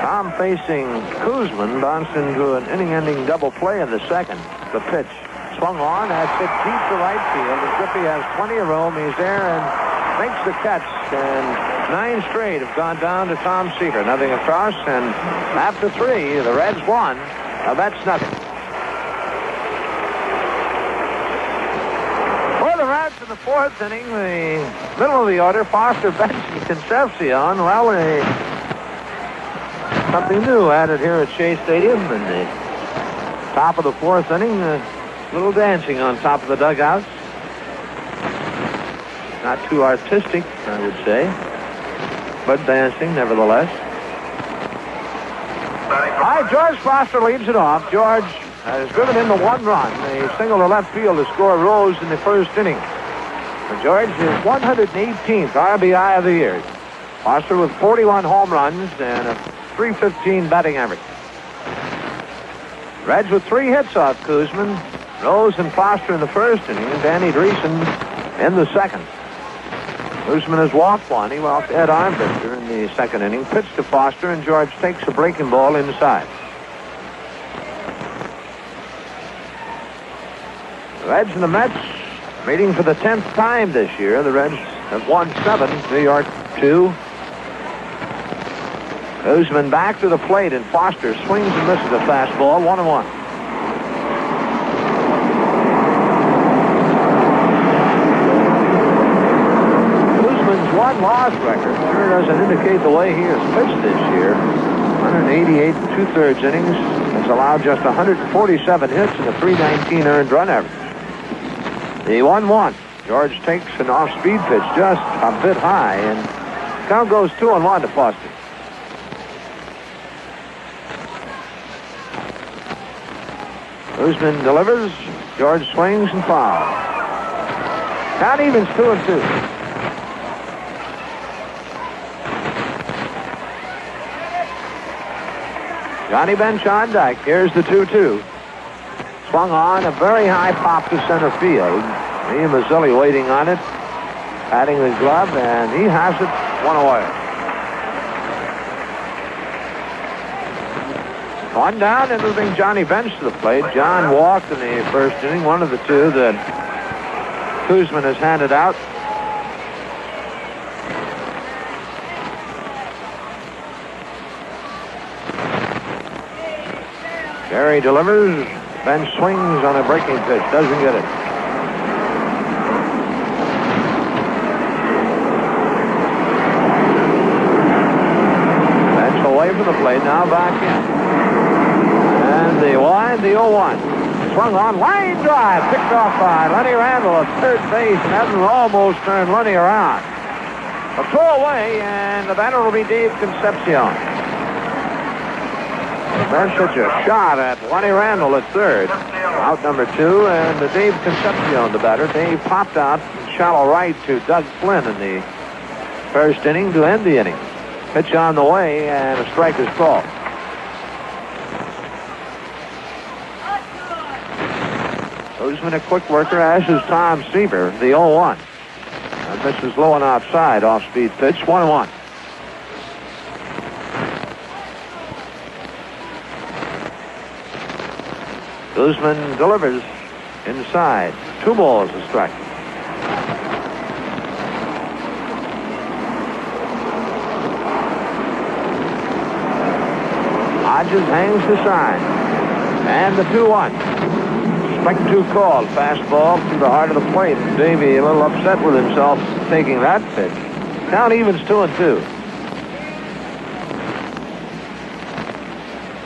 Tom facing Koosman bounced into an inning-ending double play in the second. The pitch swung on. That's hit deep to right field. And Griffey has plenty of room. He's there and makes the catch. And 9 straight have gone down to Tom Seaver. Nothing across. And after 3, the Reds won. Now that's nothing. For the Reds in the 4th inning, the middle of the order, Foster, Bench, and Concepcion. Well, something new added here at Shea Stadium. In the top of the 4th inning, a little dancing on top of the dugouts. Not too artistic, I would say, but dancing nevertheless. All right, George Foster leads it off. George has driven in the 1 run. A single to left field to score Rose in the 1st inning. For George, his 118th RBI of the year. Foster with 41 home runs and a .315 batting average. Reds with 3 hits off Koosman. Rose and Foster in the 1st inning, and Danny Dreesen in the 2nd. Koosman has walked 1. He walked Ed Armbruster in the 2nd inning. Pitch to Foster, and George takes a breaking ball inside. The Reds and the Mets meeting for the 10th time this year. The Reds have won 7, New York 2. Koosman back to the plate, and Foster swings and misses a fastball. 1-1. Koosman's one-loss record sure doesn't indicate the way he has pitched this year. 188 2/3 innings, has allowed just 147 hits and a .319 earned run average. The 1-1. George takes an off-speed pitch just a bit high, and count goes 2-1 to Foster. Koosman delivers. George swings and fouls. Count evens 2-2. Johnny Bench on deck. Here's the 2-2. Swung on, a very high pop to center field. Ian Mazzilli waiting on it, patting the glove, and he has it 1 away. 1 down, and it'll bring Johnny Bench to the plate. John walked in the 1st inning, one of the 2 that Koosman has handed out. Gary delivers. Bench swings on a breaking pitch. Doesn't get it. Bench away from the plate. Now back in. And the 0-1. Swung on, line drive, picked off by Lenny Randall at third base, and that almost turned Lenny around. A throw away, and the batter will be Dave Concepcion. That's such a shot at Lenny Randall at third. Out number 2, and Dave Concepcion, the batter. Dave popped out shallow right to Doug Flynn in the first inning to end the inning. Pitch on the way, and a strike is called. Bozeman, a quick worker, as is Tom Seaver, the 0-1. This is low and outside, off-speed pitch, 1-1. Guzman delivers inside. 2 balls a strike. Hodges hangs the sign. And the 2-1. Strike 2 called. Fastball to the heart of the plate. Davey a little upset with himself taking that pitch. Count evens 2-2.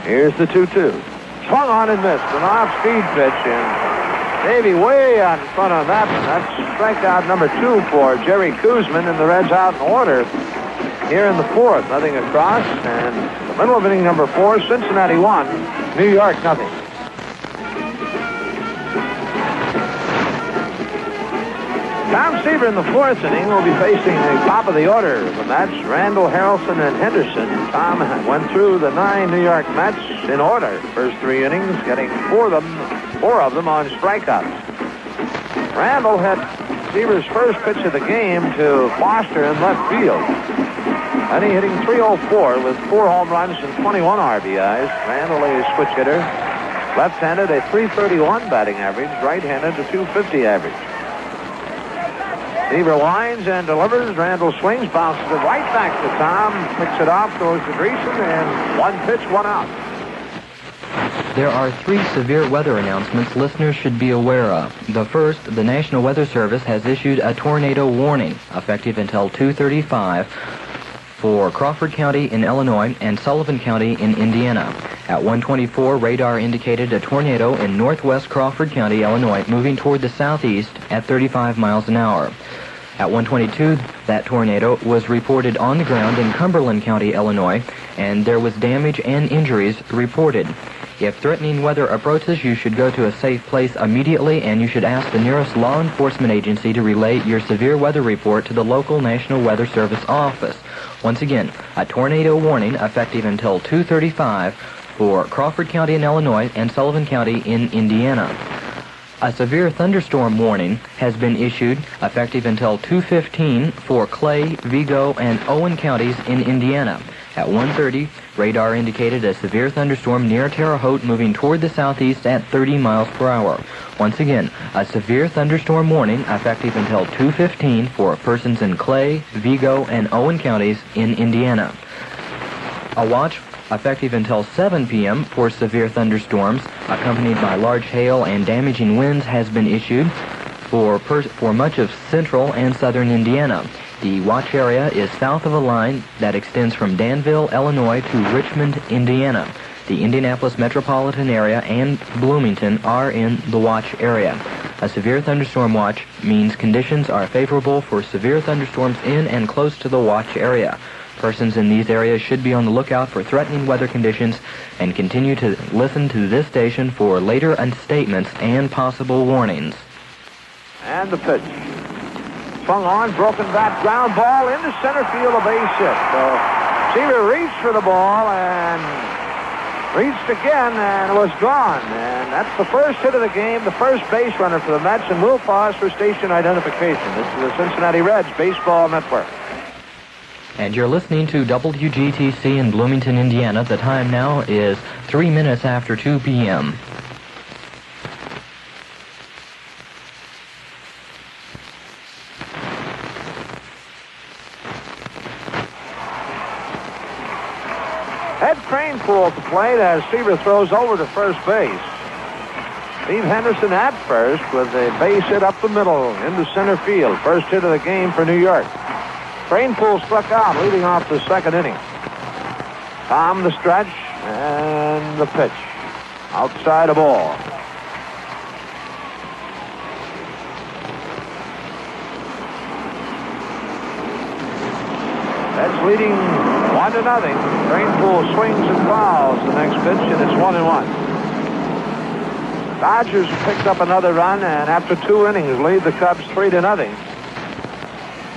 Here's the 2-2. Swung on and missed. An off-speed pitch, and Davey way out in front on that one. That's strikeout number 2 for Jerry Koosman, and the Reds out in order here in the 4th. Nothing across, and the middle of inning number 4, Cincinnati 1, New York nothing. Tom Seaver in the 4th inning will be facing the top of the order of the Mets, Randall, Harrelson, and Henderson. Tom went through the 9 New York Mets in order. First 3 innings, getting 4 of them on strikeouts. Randall had Seaver's first pitch of the game to Foster in left field. And he hitting .304 with 4 home runs and 21 RBIs. Randall a switch hitter. Left-handed, a .331 batting average. Right-handed, a .250 average. Seaver winds and delivers. Randall swings, bounces it right back to Tom, picks it off, goes to Greason, and 1 pitch, 1 out. There are 3 severe weather announcements listeners should be aware of. The first, the National Weather Service has issued a tornado warning, effective until 2:35 for Crawford County in Illinois and Sullivan County in Indiana. At 1:24, radar indicated a tornado in northwest Crawford County, Illinois, moving toward the southeast at 35 miles an hour. At 1:22, that tornado was reported on the ground in Cumberland County, Illinois, and there was damage and injuries reported. If threatening weather approaches, you should go to a safe place immediately, and you should ask the nearest law enforcement agency to relay your severe weather report to the local National Weather Service office. Once again, a tornado warning effective until 2:35 for Crawford County in Illinois and Sullivan County in Indiana. A severe thunderstorm warning has been issued effective until 2:15 for Clay, Vigo, and Owen counties in Indiana. At 1:30, radar indicated a severe thunderstorm near Terre Haute moving toward the southeast at 30 miles per hour. Once again, a severe thunderstorm warning effective until 2:15 for persons in Clay, Vigo, and Owen counties in Indiana. A watch effective until 7 p.m. for severe thunderstorms, accompanied by large hail and damaging winds, has been issued for much of central and southern Indiana. The watch area is south of a line that extends from Danville, Illinois to Richmond, Indiana. The Indianapolis metropolitan area and Bloomington are in the watch area. A severe thunderstorm watch means conditions are favorable for severe thunderstorms in and close to the watch area. Persons in these areas should be on the lookout for threatening weather conditions and continue to listen to this station for later statements and possible warnings. And the pitch. Swung on, broken bat, ground ball into center field, a base hit. So Seaver reached for the ball and reached again and was gone. And that's the first hit of the game, the first base runner for the Mets, and we'll pause for station identification. This is the Cincinnati Reds Baseball Network. And you're listening to WGTC in Bloomington, Indiana. The time now is 3 minutes after 2 p.m. Ed Cranepool at the plate as Seaver throws over to first base. Steve Henderson at first with a base hit up the middle into center field. First hit of the game for New York. Cranepool struck out, leading off the second inning. Tom the stretch, and the pitch. Outside a ball. That's leading 1-0. Kranepool swings and fouls the next pitch, and it's 1-1. Dodgers picked up another run, and after 2 innings, lead the Cubs 3-0.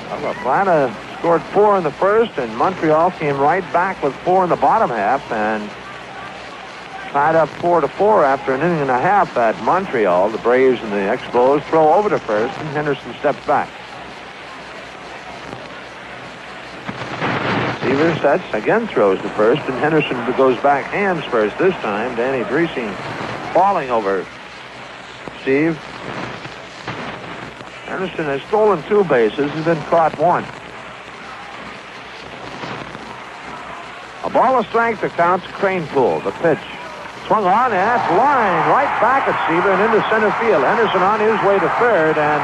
Atlanta scored 4 in the first, and Montreal came right back with 4 in the bottom half, and tied up 4-4 after an inning and a half at Montreal. The Braves and the Expos throw over to first, and Henderson steps back. Seaver sets, again throws to first, and Henderson goes back hands first this time. Danny Dreesen falling over Steve. Henderson has stolen 2 bases. He's been caught 1. A ball of strike to count to Kranepool. The pitch. Swung on, and that's line right back at Seaver and into center field. Henderson on his way to third, and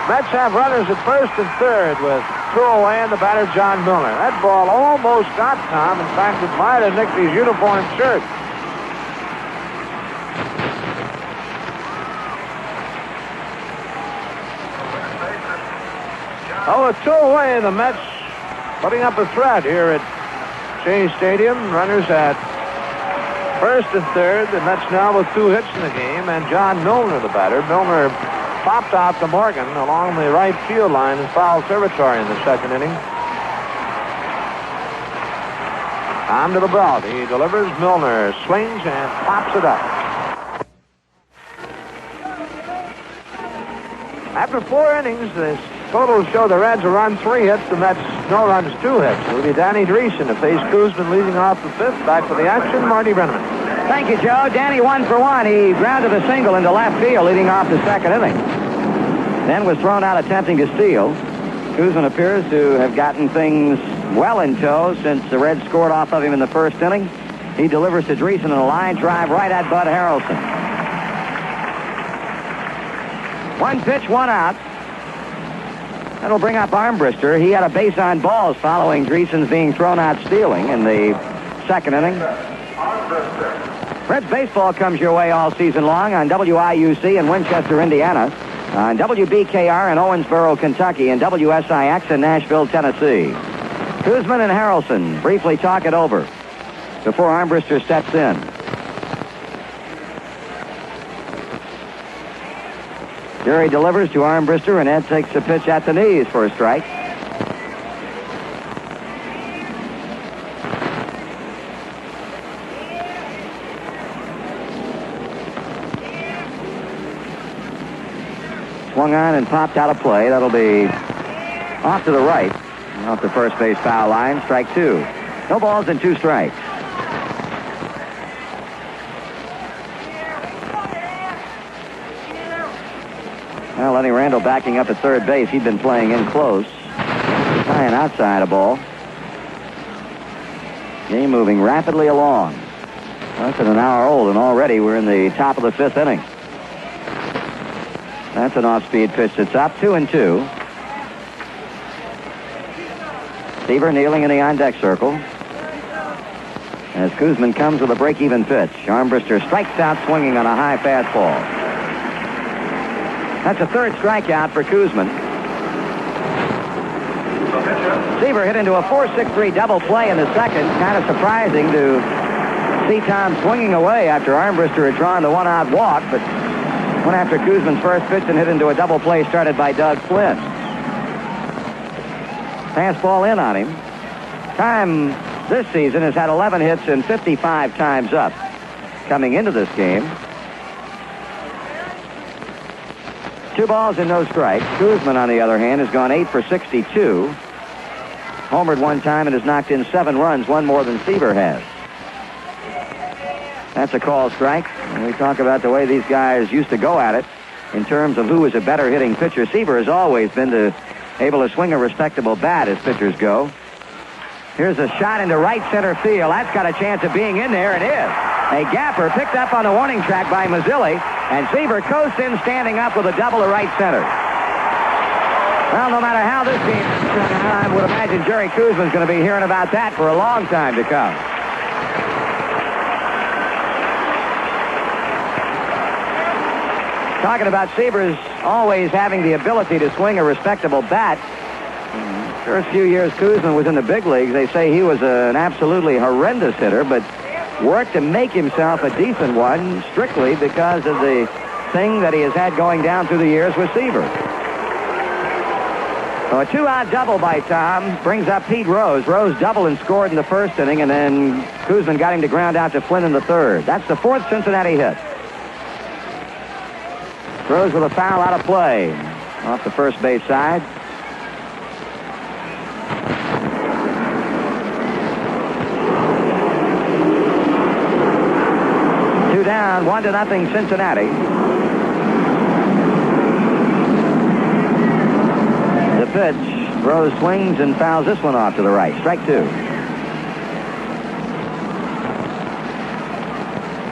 Mets have runners at first and third with throw away and the batter John Milner. That ball almost got Tom. In fact, it might have nicked his uniform shirt. Oh, a 2 away. The Mets putting up a threat here at Shea Stadium. Runners at first and third. The Mets now with 2 hits in the game, and John Milner, the batter. Milner popped out to Morgan along the right field line in foul territory in the second inning. Tom to the belt. He delivers. Milner swings and pops it up. After 4 innings, the totals show the Reds are on 3 hits. The Mets no runs, 2 hits. It'll be Danny Dreesen to face Koosman leading off the 5th. Back for the action, Marty Brenneman. Thank you, Joe. Danny 1 for 1. He grounded a single into left field leading off the second inning. Then was thrown out attempting to steal. Koosman appears to have gotten things well in tow since the Reds scored off of him in the first inning. He delivers to Dreesen in a line drive right at Bud Harrelson. 1 pitch, 1 out. That'll bring up Armbruster. He had a base on balls following Dreesen's being thrown out stealing in the second inning. Reds baseball comes your way all season long on WIUC in Winchester, Indiana, on WBKR in Owensboro, Kentucky, and WSIX in Nashville, Tennessee. Koosman and Harrelson briefly talk it over before Armbruster steps in. Jerry delivers to Armbruster, and Ed takes the pitch at the knees for a strike. Swung on and popped out of play. That'll be off to the right, off the first base foul line. Strike 2. No balls and 2 strikes. Well, Lenny Randall backing up at third base. He'd been playing in close. Tying outside a ball. Game moving rapidly along. Less than an hour old, and already we're in the top of the 5th inning. That's an off-speed pitch that's up. 2-2. Seaver kneeling in the on-deck circle. As Koosman comes with a break-even pitch. Armbruster strikes out swinging on a high fastball. That's a 3rd strikeout for Koosman. Seaver hit into a 4-6-3 double play in the second. Kind of surprising to see Tom swinging away after Armbruster had drawn the 1-out walk, but went after Koosman's first pitch and hit into a double play started by Doug Flynn. Fastball in on him. Time this season has had 11 hits and 55 times up coming into this game. 2 balls and no strikes. Koosman, on the other hand, has gone 8 for 62. Homered 1 time and has knocked in 7 runs, 1 more than Seaver has. That's a call strike. And we talk about the way these guys used to go at it in terms of who is a better hitting pitcher. Seaver has always been able to swing a respectable bat as pitchers go. Here's a shot into right center field. That's got a chance of being in there. It is. A gapper picked up on the warning track by Mazzilli, and Seaver coasts in standing up with a double to right center. Well, no matter how this game is turning out, I would imagine Jerry Koosman's going to be hearing about that for a long time to come. Talking about Seaver's always having the ability to swing a respectable bat. First few years Koosman was in the big leagues, they say he was an absolutely horrendous hitter, but worked to make himself a decent one strictly because of the thing that he has had going down through the years with Seaver. So a 2-out double by Tom brings up Pete Rose. Rose doubled and scored in the first inning, and then Koosman got him to ground out to Flynn in the third. That's the fourth Cincinnati hit. Rose with a foul out of play off the first base side. Two down, 1-0 Cincinnati. The pitch, Rose swings and fouls this one off to the right. Strike two.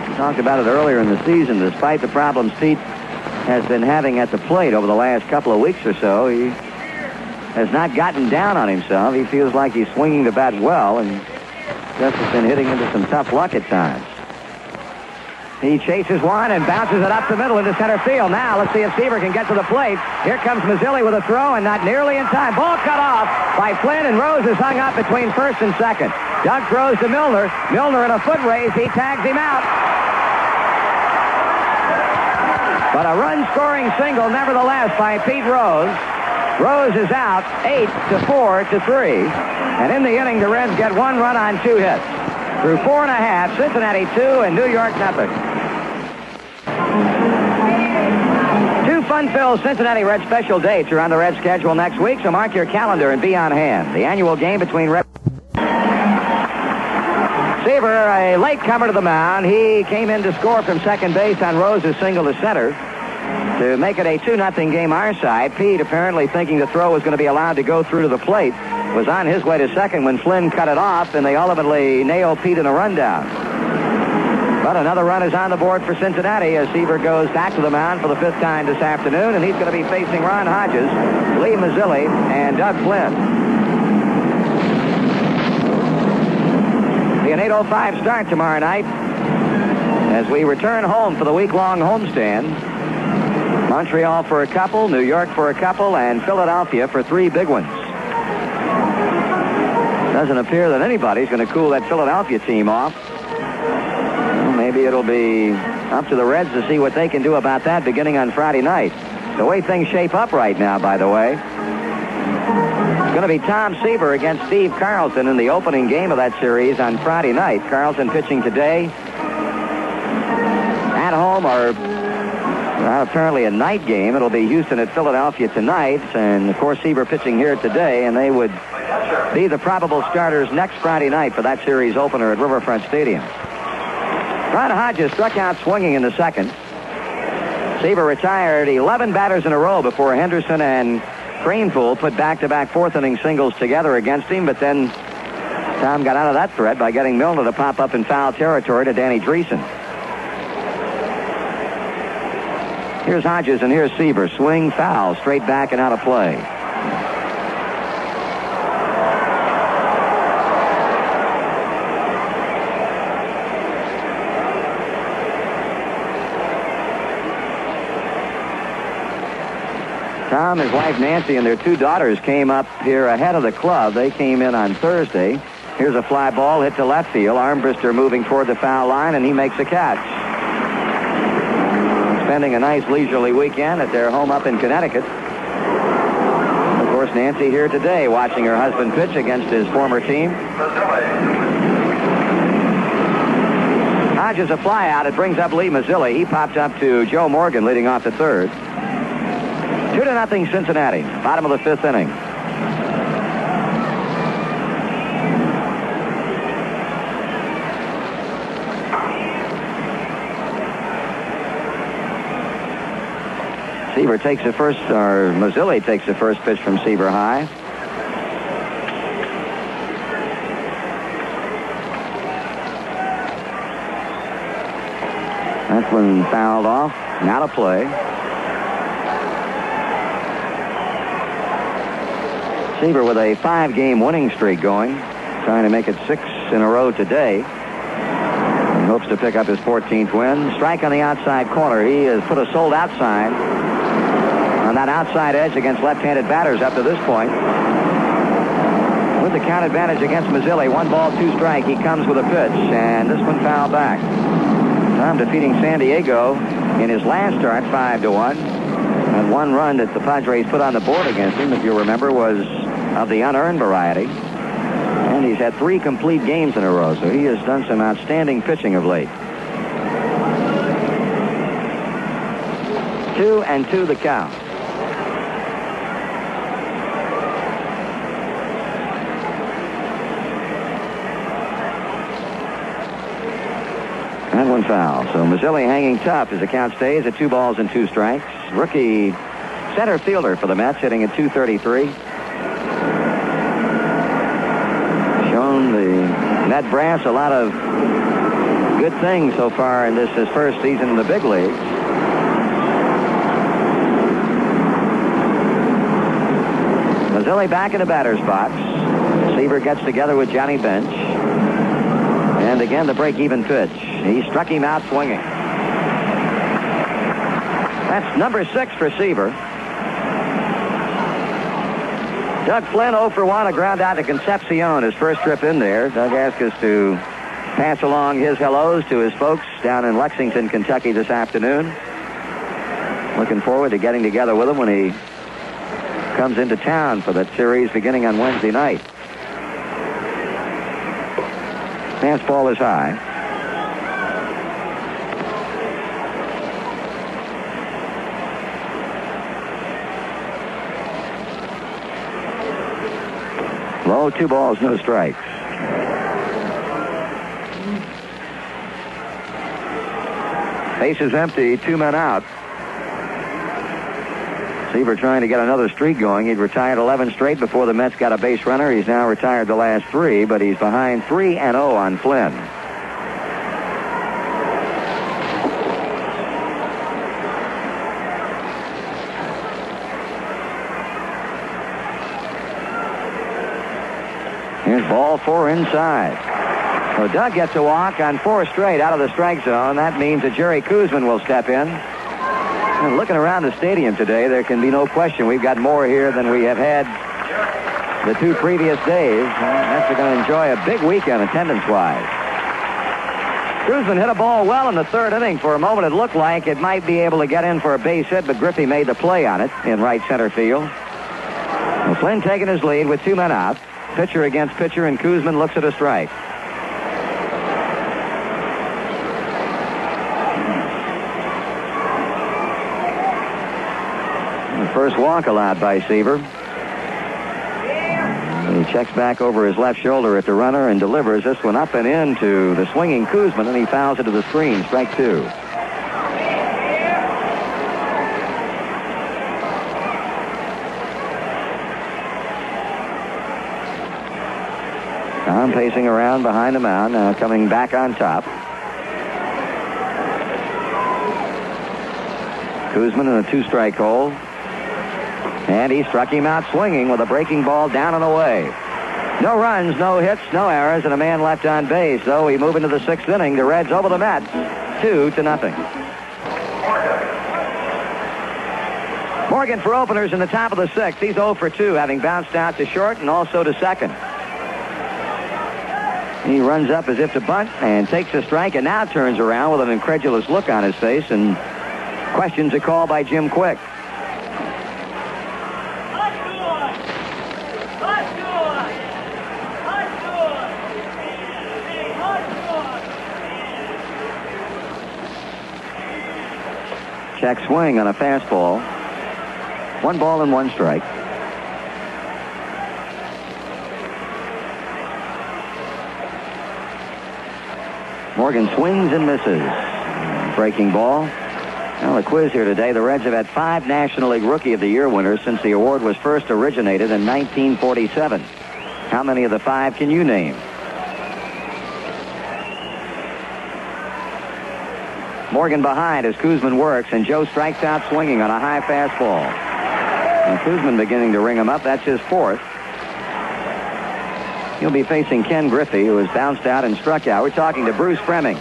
We talked about it earlier in the season. Despite the problems Pete has been having at the plate over the last couple of weeks or so, he has not gotten down on himself. He feels like he's swinging the bat well and just has been hitting into some tough luck at times. He chases one and bounces it up the middle into center field. Now let's see if Seaver can get to the plate. Here comes Mazzilli with a throw and not nearly in time. Ball cut off by Flynn, and Rose is hung up between first and second. Doug throws to Milner. Milner in a foot race. He tags him out. But a run-scoring single, nevertheless, by Pete Rose. Rose is out 8-4 to 3. And in the inning, the Reds get 1 run on 2 hits. Through 4.5, Cincinnati 2 and New York nothing. 2 fun-filled Cincinnati Reds special dates are on the Reds schedule next week, so mark your calendar and be on hand. The annual game between Reds. Seaver, a late comer to the mound. He came in to score from second base on Rose's single to center to make it a 2-0 game our side. Pete, apparently thinking the throw was going to be allowed to go through to the plate, was on his way to second when Flynn cut it off, and they ultimately nailed Pete in a rundown. But another run is on the board for Cincinnati as Seaver goes back to the mound for the 5th time this afternoon, and he's going to be facing Ron Hodges, Lee Mazzilli, and Doug Flynn. Be an 8:05 start tomorrow night as we return home for the week-long homestand. Montreal for a couple, New York for a couple, and Philadelphia for 3 big ones. Doesn't appear that anybody's going to cool that Philadelphia team off. Well, maybe it'll be up to the Reds to see what they can do about that beginning on Friday night. The way things shape up right now, by the way, it's going to be Tom Seaver against Steve Carlson in the opening game of that series on Friday night. Carlson pitching today at home, or apparently a night game. It'll be Houston at Philadelphia tonight, and of course Seaver pitching here today, and they would be the probable starters next Friday night for that series opener at Riverfront Stadium. Ron Hodges struck out swinging in the second. Seaver retired 11 batters in a row before Henderson and Cranepool put back-to-back 4th-inning singles together against him, but then Tom got out of that threat by getting Milner to pop up in foul territory to Danny Dreesen. Here's Hodges and here's Seaver. Swing, foul, straight back and out of play. Tom, his wife Nancy, and their 2 daughters came up here ahead of the club. They came in on Thursday. Here's a fly ball hit to left field. Armbrister moving toward the foul line, and he makes a catch. Spending a nice leisurely weekend at their home up in Connecticut. Of course, Nancy here today watching her husband pitch against his former team. Hodges a fly out. It brings up Lee Mazzilli. He popped up to Joe Morgan leading off the 3rd. 2-0 Cincinnati. Bottom of the 5th inning. Seaver takes the first, or Mazzilli takes the first pitch from Seaver high. That one fouled off, and out of play. Seaver with a 5-game winning streak going, trying to make it 6 in a row today. He hopes to pick up his 14th win. Strike on the outside corner. He has put a sold-out sign on that outside edge against left-handed batters up to this point. count advantage against Mazzilli. 1 ball, 2 strike. He comes with a pitch, and this one fouled back. Tom defeating San Diego in his last start, 5-1. And 1 run that the Padres put on the board against him, if you remember, was of the unearned variety. And he's had 3 complete games in a row, so he has done some outstanding pitching of late. 2-2 the count. That one foul. So Mazzilli hanging tough as the count stays at 2 balls and 2 strikes. Rookie center fielder for the Mets, hitting at .233. Shown the Met brass a lot of good things so far in his first season in the big leagues. Mazzilli back in the batter's box. Seaver gets together with Johnny Bench. And again, the break-even pitch. He struck him out swinging. That's number 6 for Seaver. Doug Flynn 0 for 1, a ground out to Concepcion, his first trip in there. Doug asked us to pass along his hellos to his folks down in Lexington, Kentucky this afternoon. Looking forward to getting together with him when he comes into town for that series beginning on Wednesday night. Fastball is high. Low, 2 balls, no strikes. Base is empty, 2 men out. Seaver trying to get another streak going. He'd retired 11 straight before the Mets got a base runner. He's now retired the last 3, but he's behind 3-0 on Flynn. Here's ball 4 inside. So Doug gets a walk on 4 straight out of the strike zone. That means that Jerry Koosman will step in. And looking around the stadium today, there can be no question we've got more here than we have had the 2 previous days. Mets are going to enjoy a big weekend attendance-wise. Koosman hit a ball well in the 3rd inning. For a moment, it looked like it might be able to get in for a base hit, but Griffey made the play on it in right center field. Well, Flynn taking his lead with 2 men out. Pitcher against pitcher, and Koosman looks at a strike. The first walk allowed by Seaver. He checks back over his left shoulder at the runner and delivers this one up and into the swinging Koosman, and he fouls it to the screen. Strike 2. Tom pacing around behind the mound, now coming back on top. Koosman in a 2-strike hole. And he struck him out swinging with a breaking ball down and away. No runs, no hits, no errors, and a man left on base. So we move into the 6th inning. The Reds over the Mets, 2-0. Morgan for openers in the top of the 6th. He's 0 for 2, having bounced out to short and also to second. He runs up as if to bunt and takes a strike, and now turns around with an incredulous look on his face and questions a call by Jim Quick. Check swing on a fastball. 1 ball and 1 strike. Morgan swings and misses. Breaking ball. Well, the quiz here today. The Reds have had 5 National League Rookie of the Year winners since the award was first originated in 1947. How many of the 5 can you name? Morgan behind as Koosman works, and Joe strikes out swinging on a high fastball. And Koosman beginning to ring him up. That's his 4th. He'll be facing Ken Griffey, who has bounced out and struck out. We're talking to Bruce Fremming.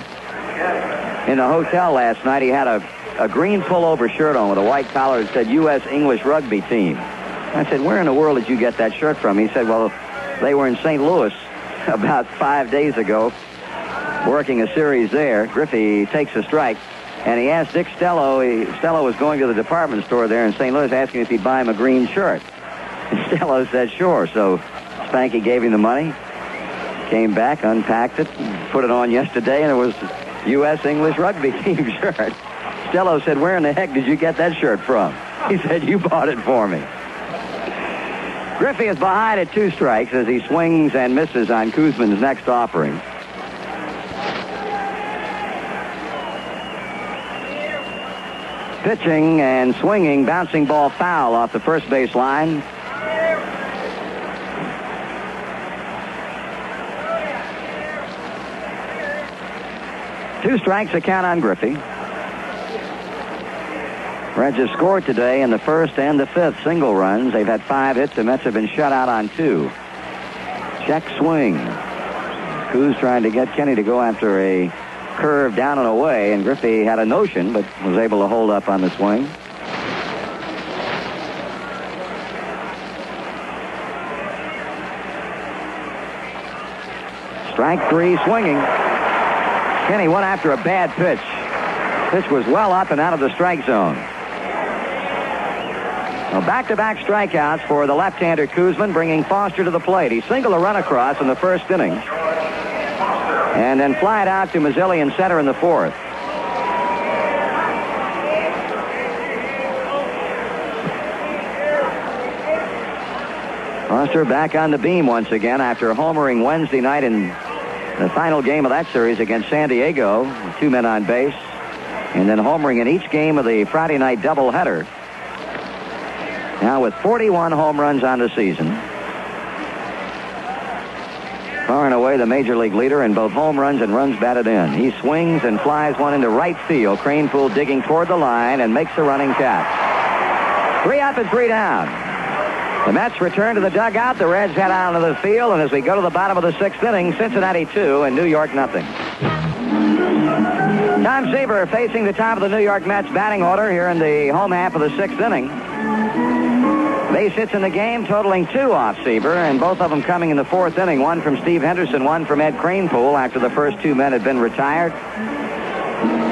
In the hotel last night, he had a green pullover shirt on with a white collar that said U.S. English Rugby Team. I said, where in the world did you get that shirt from? He said, well, They were in St. Louis about 5 days ago, working a series there. Griffey takes a strike, and he asked Dick Stello. Stello was going to the department store there in St. Louis, asking if he'd buy him a green shirt. And Stello said, sure. So Spanky gave him the money, came back, unpacked it, put it on yesterday, and it was U.S. English rugby team shirt. Stello said, where in the heck did you get that shirt from? He said, you bought it for me. Griffey is behind at 2 strikes as he swings and misses on Koosman's next offering. Pitching and swinging, bouncing ball foul off the first base line. Two strikes, a count on Griffey. Reds have scored today in the first and the fifth single runs. They've had 5 hits. The Mets have been shut out on 2. Check swing. Coos trying to get Kenny to go after a curve down and away, and Griffey had a notion but was able to hold up on the swing. Strike 3, swinging. Kenny went after a bad pitch. Pitch was well up and out of the strike zone. Well, back-to-back strikeouts for the left-hander Koosman, bringing Foster to the plate. He singled a run across in the first inning, and then flied out to Mazzilli in center in the fourth. Foster back on the beam once again after homering Wednesday night in the final game of that series against San Diego, 2 men on base, and then homering in each game of the Friday night doubleheader. Now with 41 home runs on the season. Far and away the major league leader in both home runs and runs batted in. He swings and flies one into right field. Kranepool digging toward the line and makes the running catch. 3 up and 3 down. The Mets return to the dugout. The Reds head out into the field, and as we go to the bottom of the 6th inning, Cincinnati 2 and New York nothing. Tom Seaver facing the top of the New York Mets batting order here in the home half of the 6th inning. Base hits in the game totaling 2 off Seaver, and both of them coming in the 4th inning. One from Steve Henderson, one from Ed Kranepool after the first 2 men had been retired.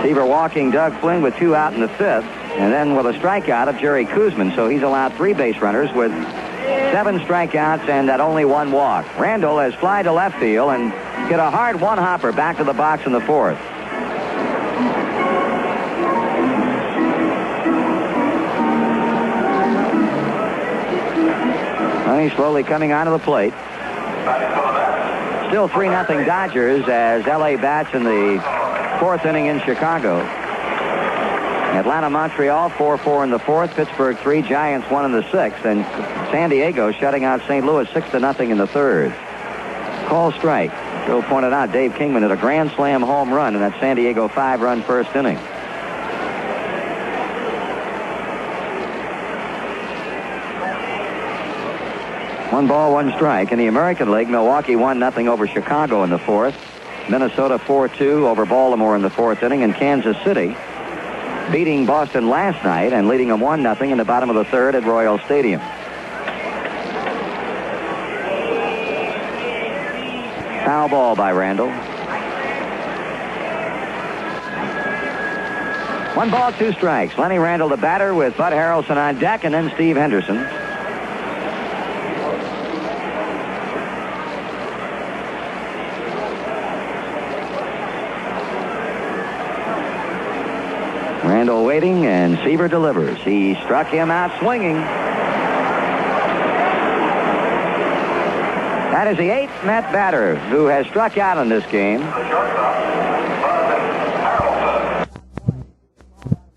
Seaver walking Doug Flynn with 2 out in the 5th, and then with a strikeout of Jerry Koosman. So he's allowed 3 base runners with 7 strikeouts and that only 1 walk. Randall has flied to left field and hit a hard 1-hopper back to the box in the 4th. He's slowly coming onto the plate. Still 3-0 Dodgers as L.A. bats in the 4th inning in Chicago. Atlanta, Montreal, 4-4 in the 4th. Pittsburgh 3, Giants 1 in the 6th. And San Diego shutting out St. Louis 6-0 in the 3rd. Call strike. Bill pointed out Dave Kingman hit a grand slam home run in that San Diego 5-run first inning. One ball, 1 strike. In the American League, Milwaukee 1-0 over Chicago in the 4th. Minnesota 4-2 over Baltimore in the 4th inning. And Kansas City beating Boston last night and leading them 1-0 in the bottom of the 3rd at Royal Stadium. Foul ball by Randall. 1 ball, 2 strikes. Lenny Randall the batter with Bud Harrelson on deck, and then Steve Henderson. Randall waiting, and Seaver delivers. He struck him out swinging. That is the 8th Met batter who has struck out in this game.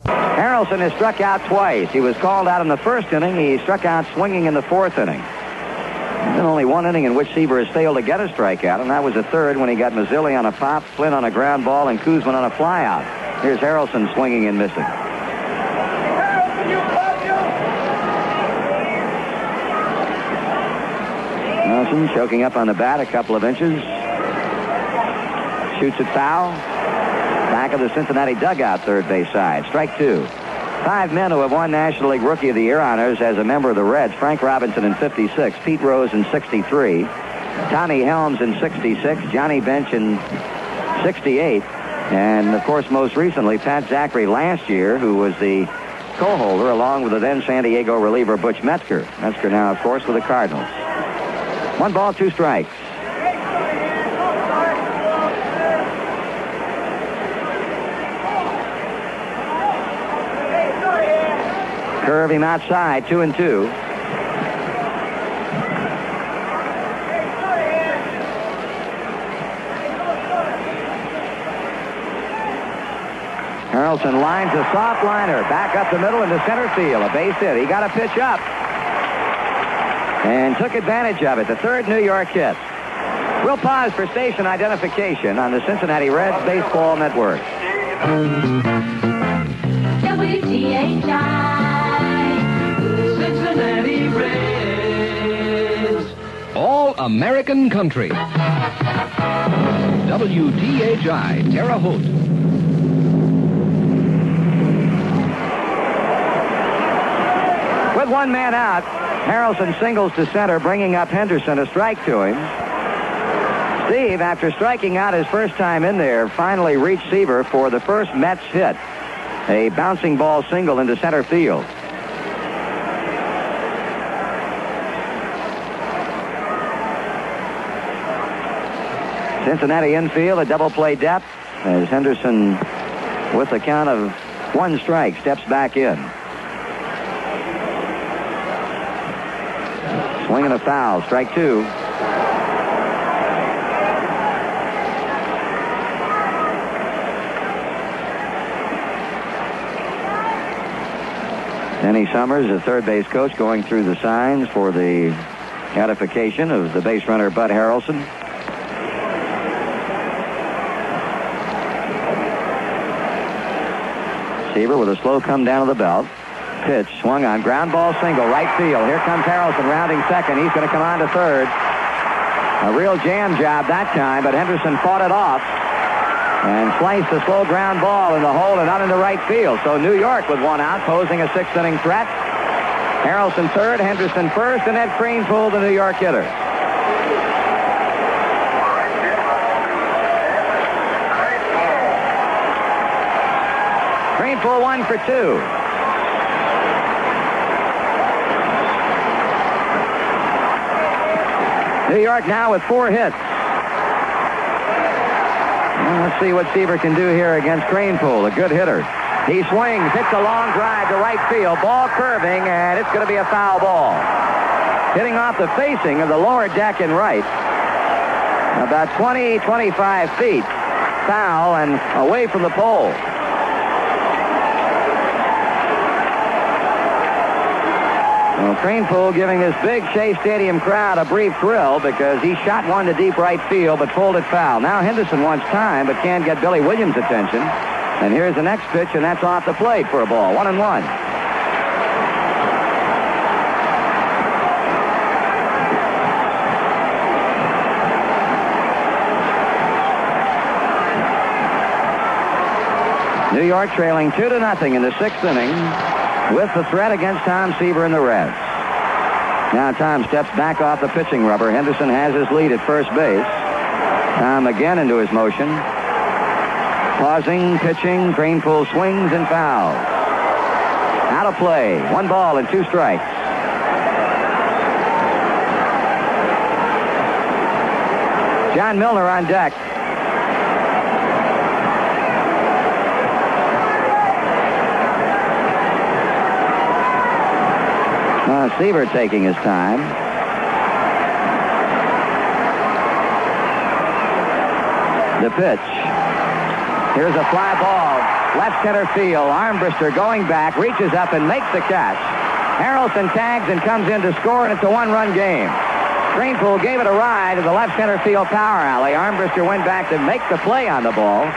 Harrelson has struck out twice. He was called out in the 1st inning. He struck out swinging in the 4th inning. There's been only 1 inning in which Seaver has failed to get a strikeout, and that was the 3rd when he got Mazzilli on a pop, Flynn on a ground ball, and Koosman on a flyout. Here's Harrelson swinging and missing. Nelson choking up on the bat a couple of inches. Shoots it foul. Back of the Cincinnati dugout, 3rd base side. Strike 2. 5 men who have won National League Rookie of the Year honors as a member of the Reds. Frank Robinson in 56, Pete Rose in 63, Tommy Helms in 66, Johnny Bench in 68, and, of course, most recently, Pat Zachary last year, who was the co-holder, along with the then San Diego reliever Butch Metzger. Metzger now, of course, with the Cardinals. 1 ball, 2 strikes. Curve him outside, 2-2. Harrelson lines a soft liner back up the middle into center field. A base hit. He got a pitch up and took advantage of it. The third New York hit. We'll pause for station identification on the Cincinnati Reds Baseball Network. WTHI, Cincinnati Reds. All-American Country. WTHI, Terre Haute. With 1 man out, Harrelson singles to center, bringing up Henderson, a strike to him. Steve, after striking out his first time in there, finally reached Seaver for the first Mets hit. A bouncing ball single into center field. Cincinnati infield, a double play depth, as Henderson, with a count of 1 strike, steps back in. Swing and a foul, strike 2. Denny Summers, the third base coach, going through the signs for the edification of the base runner Bud Harrelson. Seaver with a slow come down of the belt. Pitch swung on, ground ball single, right field. Here comes Harrelson rounding second. He's going to come on to third. A real jam job that time, but Henderson fought it off and sliced a slow ground ball in the hole and out into right field. So New York with 1 out, posing a 6th inning threat. Harrelson third, Henderson first, and Ed Kranepool, the New York hitter. Kranepool 1 for 2. New York now with 4 hits. Well, let's see what Seaver can do here against Kranepool, a good hitter. He swings, hits a long drive to right field, ball curving, and it's going to be a foul ball. Hitting off the facing of the lower deck in right, about 20, 25 feet, foul and away from the pole. Well, Kranepool giving this big Shea Stadium crowd a brief thrill because he shot one to deep right field but pulled it foul. Now Henderson wants time but can't get Billy Williams' attention. And here's the next pitch, and that's off the plate for a ball. 1-1. New York trailing 2-0 in the 6th inning with the threat against Tom Seaver and the Reds. Now Tom steps back off the pitching rubber. Henderson has his lead at first base. Tom again into his motion. Pausing, pitching, Kranepool swings and fouls. Out of play. 1 ball and 2 strikes. John Milner on deck. Seaver taking his time. The pitch. Here's a fly ball. Left center field. Armbruster going back, reaches up and makes the catch. Harrelson tags and comes in to score, and it's a 1-run game. Kranepool gave it a ride to the left center field power alley. Armbruster went back to make the play on the ball.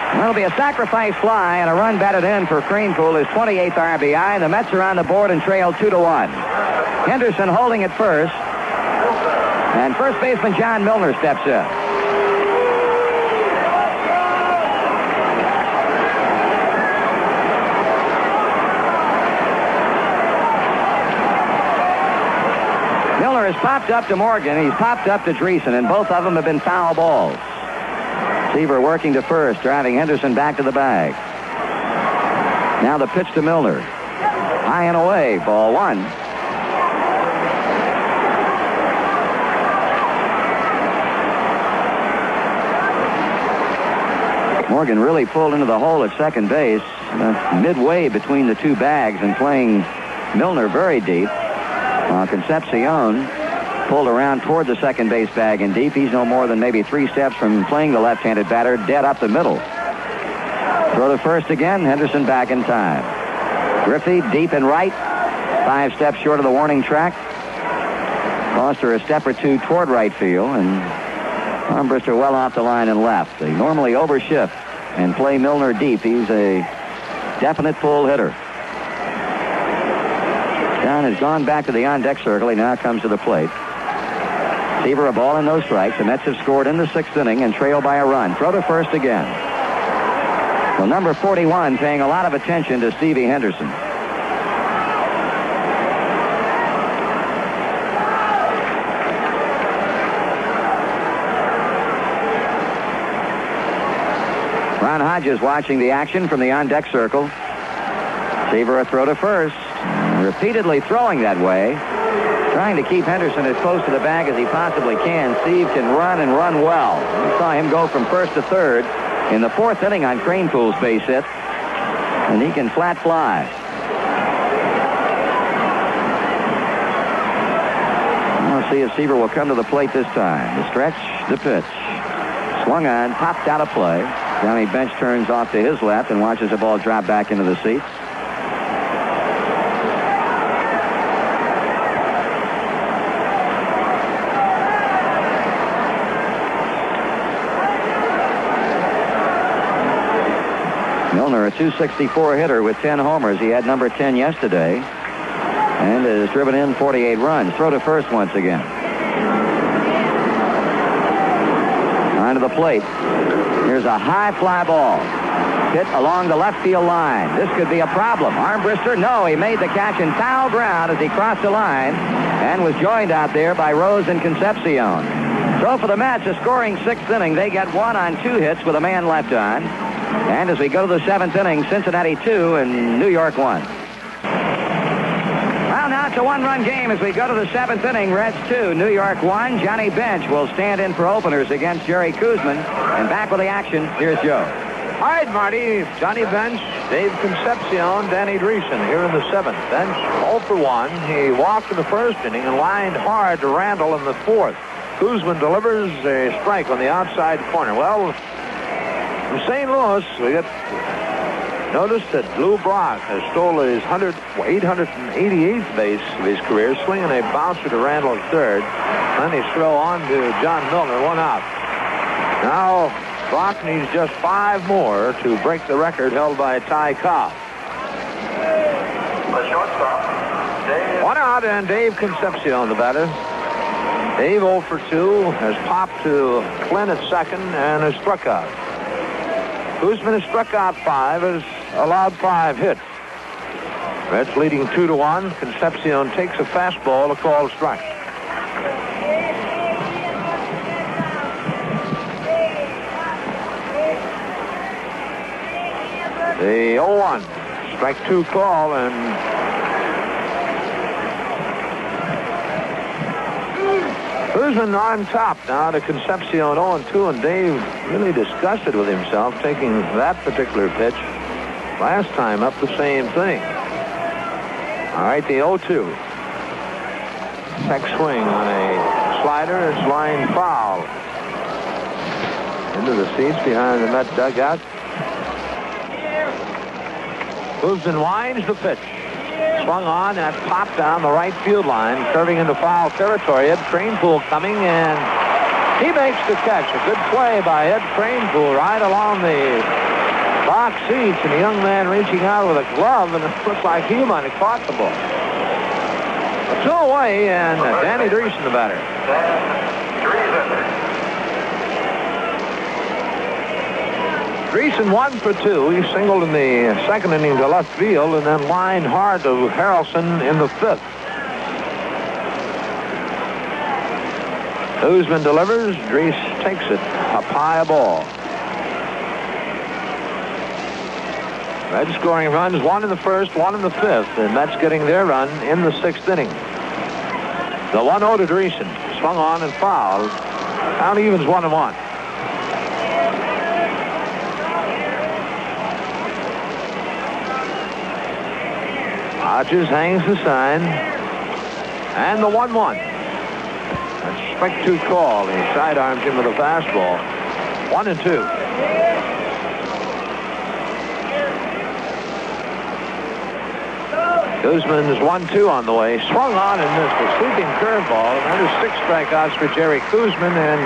That'll be a sacrifice fly and a run batted in for Kranepool, his 28th RBI. The Mets are on the board and trail 2-1. Henderson holding at first. And first baseman John Milner steps in. Milner has popped up to Morgan. He's popped up to Dreesen, and both of them have been foul balls. Seaver working to first, driving Henderson back to the bag. Now the pitch to Milner. High and away, ball one. Morgan really pulled into the hole at second base, midway between the two bags and playing Milner very deep. Concepcion pulled around toward the second base bag and deep. He's no more than maybe 3 steps from playing the left-handed batter dead up the middle. Throw to first again. Henderson back in time. Griffey deep and right. 5 steps short of the warning track. Foster a step or 2 toward right field, and Armbruster well off the line and left. They normally overshift and play Milner deep. He's a definite pull hitter. John has gone back to the on-deck circle. He now comes to the plate. Seaver a ball and no strikes. The Mets have scored in the 6th inning and trail by a run. Throw to first again. So number 41 paying a lot of attention to Stevie Henderson. Ron Hodges watching the action from the on-deck circle. Seaver a throw to first. Repeatedly throwing that way. Trying to keep Henderson as close to the bag as he possibly can. Steve can run and run well. We saw him go from first to third in the 4th inning on Kranepool's base hit. And he can flat fly. We'll see if Seaver will come to the plate this time. The stretch, the pitch. Swung on, popped out of play. Johnny Bench turns off to his left and watches the ball drop back into the seats. Milner, a .264 hitter with 10 homers. He had number 10 yesterday and has driven in 48 runs. Throw to first once again. On to the plate. Here's a high fly ball. Hit along the left field line. This could be a problem. Armbruster, no, he made the catch in foul ground as he crossed the line and was joined out there by Rose and Concepcion. So for the Mets, a scoring 6th inning. They get 1 on 2 hits with a man left on. And as we go to the 7th inning, Cincinnati 2 and New York 1. Well, now it's a 1-run game as we go to the 7th inning. Reds 2, New York 1. Johnny Bench will stand in for openers against Jerry Koosman. And back with the action, here's Joe. All right, Marty. Johnny Bench, Dave Concepcion, Danny Dreesen here in the 7th. Bench 0 for 1. He walked in the 1st inning and lined hard to Randall in the 4th. Koosman delivers a strike on the outside corner. Well, from St. Louis, we get notice that Lou Brock has stole his 888th base of his career, swinging a bouncer to Randall at third. Then he throw on to John Milner, 1 out. Now, Brock needs just 5 more to break the record held by Ty Cobb. The shortstop, Dave. 1 out, and Dave Concepcion, the batter. Dave 0 for 2 has popped to Clint at second and has struck out. Koosman has struck out 5, has allowed 5 hits. Reds leading 2-1. Concepcion takes a fastball, a called strike. The 0-1. Strike 2 call, and Koosman on top now to Concepcion 0-2, and Dave really disgusted with himself taking that particular pitch. Last time up the same thing. All right, the 0-2. Check swing on a slider. It's line foul. Into the seats behind the Met dugout. Koosman winds the pitch. Swung on, and that popped down the right field line, curving into foul territory. Ed Kranepool coming, and he makes the catch. A good play by Ed Kranepool right along the box seats, and the young man reaching out with a glove, and it looks like he might have caught the ball. 2 away, and Danny Dreesen the batter. Dreesen 1 for 2. He singled in the 2nd inning to left field and then lined hard to Harrelson in the 5th. Kuzman delivers. Drees takes it. Up high ball. Reds scoring runs, one in the first, one in the fifth, and Mets getting their run in the sixth inning. The 1-0 to Dreesen. Swung on and fouled. Count evens 1-1. Hodges hangs the sign. And the 1-1. A strike 2 call. He sidearms him with a fastball. 1-2. Kuzman's 1-2 on the way. Swung on and missed a sweeping curveball. And there's 6 strikeouts for Jerry Kuzman. And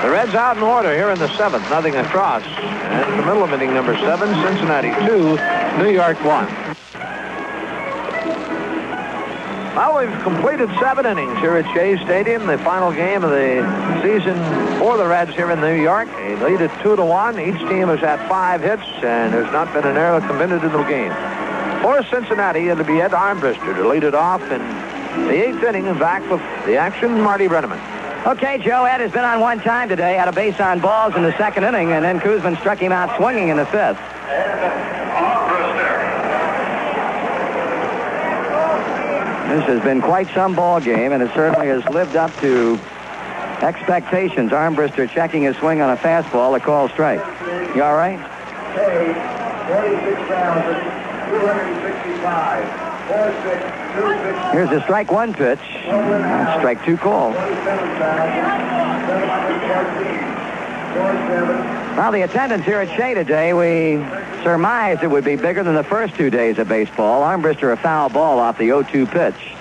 the Reds out in order here in the 7th. Nothing across. And in the middle of inning number 7, Cincinnati 2, New York 1. Well, we've completed 7 innings here at Shea Stadium, the final game of the season for the Reds here in New York. They lead at 2-1. Each team has had 5 hits, and there's not been an error committed in the game. For Cincinnati, it'll be Ed Armbruster to lead it off in the 8th inning, and back with the action, Marty Brenneman. Okay, Joe, Ed has been on one time today, had a base on balls in the 2nd inning, and then Kuzman struck him out swinging in the 5th. This has been quite some ball game, and it certainly has lived up to expectations. Armbruster checking his swing on a fastball, a call strike. You all right? 46,265. Here's the strike 1 pitch. Strike 2 call. Now, the attendance here at Shea today, we surmised it would be bigger than the first 2 days of baseball. Armbruster a foul ball off the 0-2 pitch.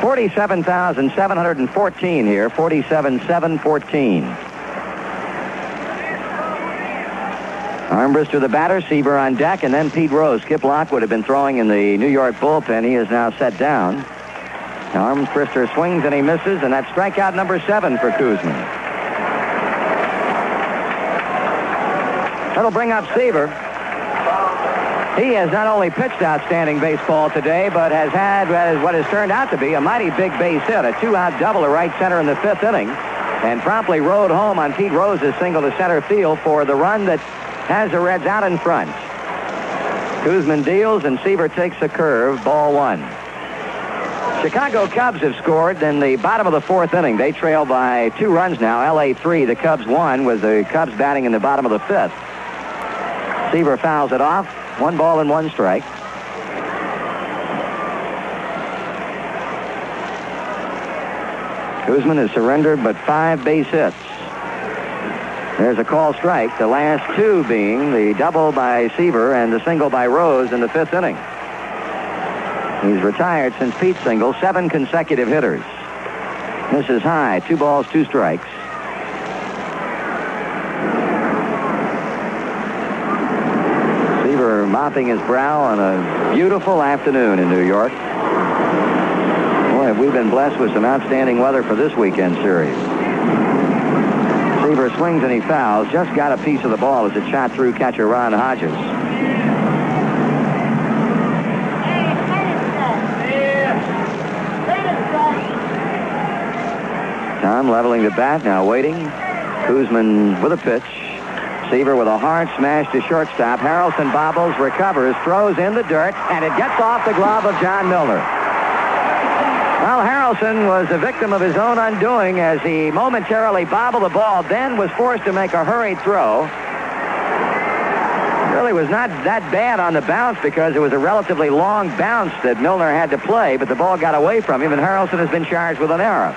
47,714 here, 47,714. Armbruster the batter, Seaver on deck, and then Pete Rose. Skip Lockwood had been throwing in the New York bullpen. He is now set down. Now Armbruster swings and he misses, and that's strikeout number 7 for Kuzman. That'll bring up Seaver. He has not only pitched outstanding baseball today, but has had what has turned out to be a mighty big base hit, a 2-out double to right center in the 5th inning, and promptly rode home on Pete Rose's single to center field for the run that has the Reds out in front. Kuzman deals, and Seaver takes a curve, ball 1. Chicago Cubs have scored in the bottom of the 4th inning. They trail by 2 runs now. LA 3, the Cubs 1, with the Cubs batting in the bottom of the 5th. Seaver fouls it off. 1 ball and 1 strike. Kuzman has surrendered but 5 base hits. There's a call strike, the last 2 being the double by Seaver and the single by Rose in the 5th inning. He's retired since Pete's single, 7 consecutive hitters. Misses high, 2 balls, 2 strikes. Seaver mopping his brow on a beautiful afternoon in New York. Boy, have we been blessed with some outstanding weather for this weekend series. Seaver swings and he fouls. Just got a piece of the ball as it shot through catcher Ron Hodges. Tom leveling the bat, now waiting. Kuzman with a pitch. Seaver with a hard smash to shortstop. Harrelson bobbles, recovers, throws in the dirt, and it gets off the glove of John Milner. Well, Harrelson was a victim of his own undoing as he momentarily bobbled the ball, then was forced to make a hurried throw. Really was not that bad on the bounce because it was a relatively long bounce that Milner had to play, but the ball got away from him, and Harrelson has been charged with an error.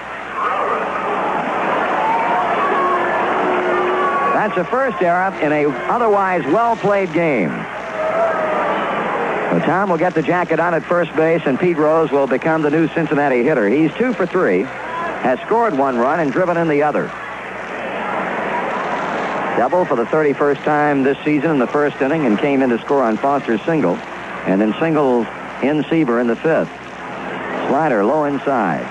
That's the first error in a otherwise well-played game. So Tom will get the jacket on at first base, and Pete Rose will become the new Cincinnati hitter. He's 2 for 3, has scored 1 run and driven in the other. Double for the 31st time this season in the 1st inning, and came in to score on Foster's single, and then single in Seaver in the 5th. Slider low inside.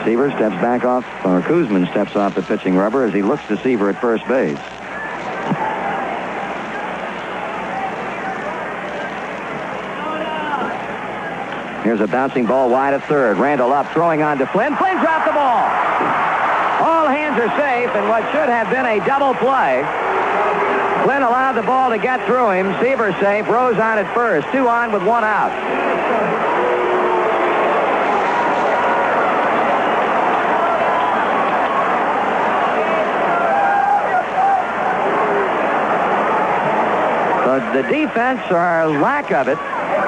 Seaver steps back off, or Kuzman steps off the pitching rubber as he looks to Seaver at first base. Here's a bouncing ball wide of third. Randall up, throwing on to Flynn. Flynn dropped the ball. All hands are safe in what should have been a double play. Flynn allowed the ball to get through him. Seaver safe. Rose on at first. 2 on with 1 out. The defense, or lack of it,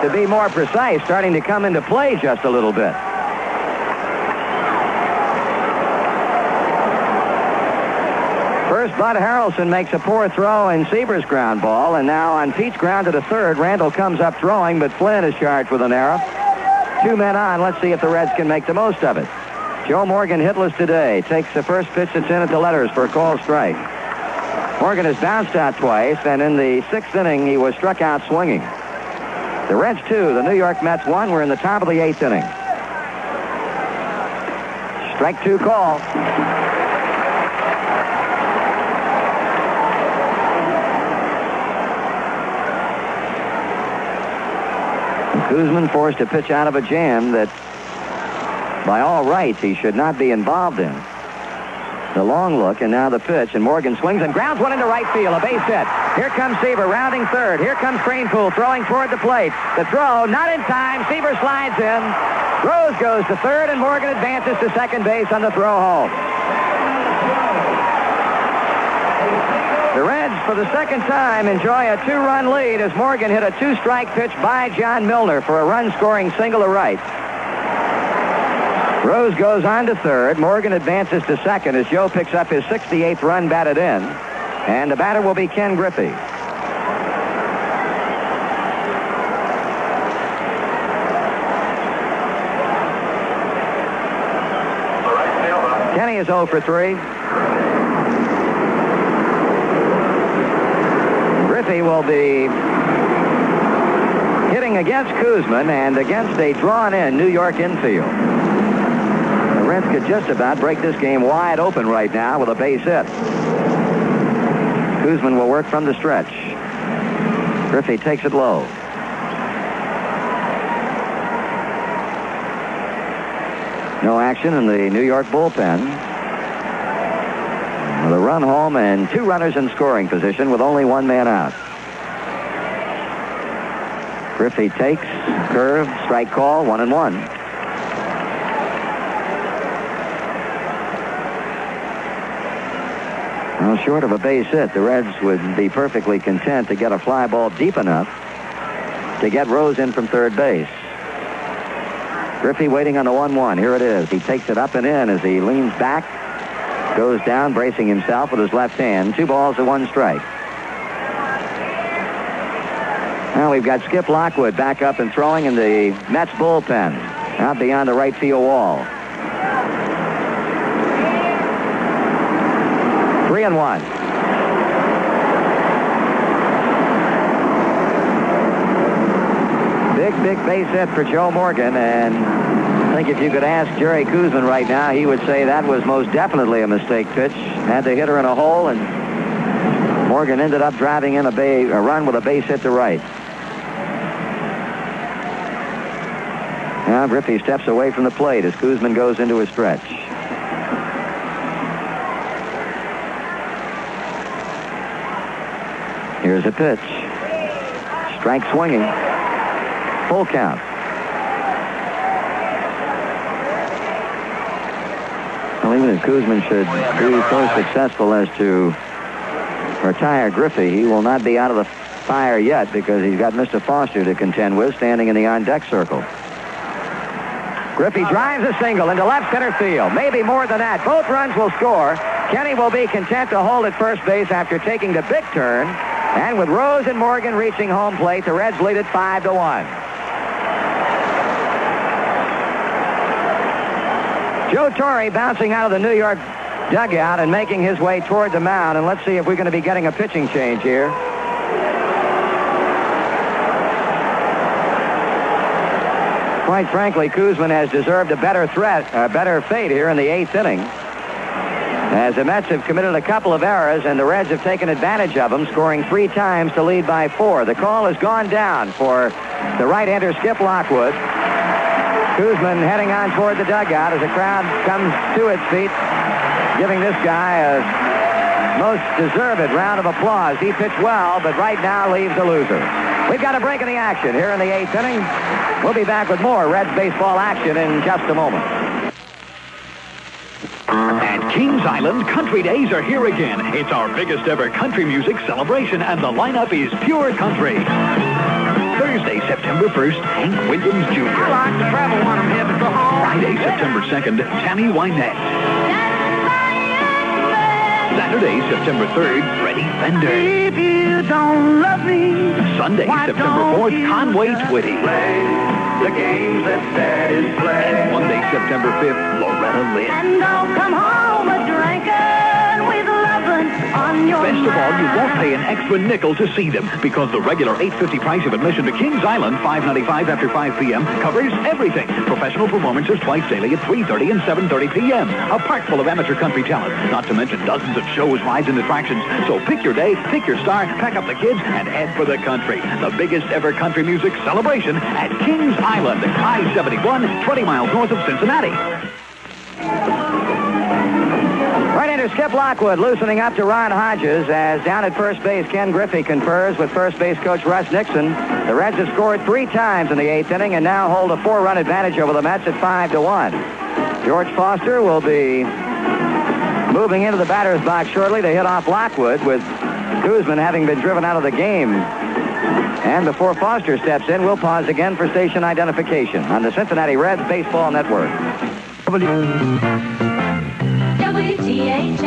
to be more precise, starting to come into play just a little bit. First, Bud Harrelson makes a poor throw in Seaver's ground ball, and now on Pete's ground to the third, Randall comes up throwing, but Flynn is charged with an error. 2 men on. Let's see if the Reds can make the most of it. Joe Morgan hitless today. Takes the first pitch that's in at the letters for a called strike. Morgan has bounced out twice, and in the 6th inning, he was struck out swinging. The Reds 2, the New York Mets 1. We're in the top of the 8th inning. Strike 2 call. Koosman forced to pitch out of a jam that, by all rights, he should not be involved in. The long look, and now the pitch, and Morgan swings and grounds one into right field, a base hit. Here comes Seaver, rounding third. Here comes Kranepool, throwing toward the plate. The throw, not in time. Seaver slides in. Rose goes to third, and Morgan advances to second base on the throw home. The Reds, for the second time, enjoy a 2-run lead as Morgan hit a 2-strike pitch by John Milner for a run-scoring single to right. Rose goes on to third. Morgan advances to second as Joe picks up his 68th run batted in. And the batter will be Ken Griffey. Kenny is 0 for 3. Griffey will be hitting against Koosman and against a drawn-in New York infield. The Reds could just about break this game wide open right now with a base hit. Koosman will work from the stretch. Griffey takes it low. No action in the New York bullpen. With a run home and 2 runners in scoring position with only 1 man out. Griffey takes, curve, strike call, 1-1. Well, short of a base hit, the Reds would be perfectly content to get a fly ball deep enough to get Rose in from third base. Griffey waiting on the 1-1. Here it is. He takes it up and in as he leans back, goes down, bracing himself with his left hand. 2 balls to 1 strike. Now we've got Skip Lockwood back up and throwing in the Mets bullpen, out beyond the right field wall. 3-1. Big base hit for Joe Morgan, and I think if you could ask Jerry Koosman right now, he would say that was most definitely a mistake pitch. Had the hitter in a hole, and Morgan ended up driving in a run with a base hit to right. Now Griffey steps away from the plate as Koosman goes into his stretch. Here's a pitch. Strike swinging. Full count. Well, even if Koosman should be so successful as to retire Griffey, he will not be out of the fire yet because he's got Mr. Foster to contend with standing in the on-deck circle. Griffey drives a single into left center field. Maybe more than that. Both runs will score. Kenny will be content to hold at first base after taking the big turn. And with Rose and Morgan reaching home plate, the Reds lead it 5-1. Joe Torre bouncing out of the New York dugout and making his way toward the mound. And let's see if we're going to be getting a pitching change here. Quite frankly, Koosman has deserved a better fate here in the 8th inning. As the Mets have committed a couple of errors, and the Reds have taken advantage of them, scoring 3 times to lead by 4. The call has gone down for the right-hander Skip Lockwood. Kuzman heading on toward the dugout as the crowd comes to its feet, giving this guy a most deserved round of applause. He pitched well, but right now leaves a loser. We've got a break in the action here in the 8th inning. We'll be back with more Reds baseball action in just a moment. At Kings Island, Country Days are here again. It's our biggest ever country music celebration, and the lineup is pure country. Thursday, September 1st, Hank Williams Jr. I like to travel when I'm headed for home. Friday, September 2nd, Tammy Wynette. Saturday, September 3rd, Freddie Fender. If you don't love me, Sunday, September 4th, Conway Twitty. the games that daddies play. And Monday, September 5th, Loretta Lynn. And don't come home a drinking with lovin' on your Best of all, you won't pay an extra nickel to see them, because the regular $8.50 price of admission to Kings Island, $5.95 after 5 p.m., covers everything. Professional performances twice daily at 3:30 and 7:30 p.m. A park full of amateur country talent, not to mention dozens of shows, rides, and attractions. So pick your day, pick your star, pack up the kids, and head for the country. The biggest ever country music celebration at Kings Island, I-71, 20 miles north of Cincinnati. Right-hander Skip Lockwood loosening up to Ron Hodges as down at first base Ken Griffey confers with first base coach Russ Nixon. The Reds have scored 3 times in the 8th inning and now hold a 4-run advantage over the Mets at 5-1. George Foster will be moving into the batter's box shortly to hit off Lockwood, with Kuzman having been driven out of the game. And before Foster steps in, we'll pause again for station identification on the Cincinnati Reds Baseball Network. WTHI,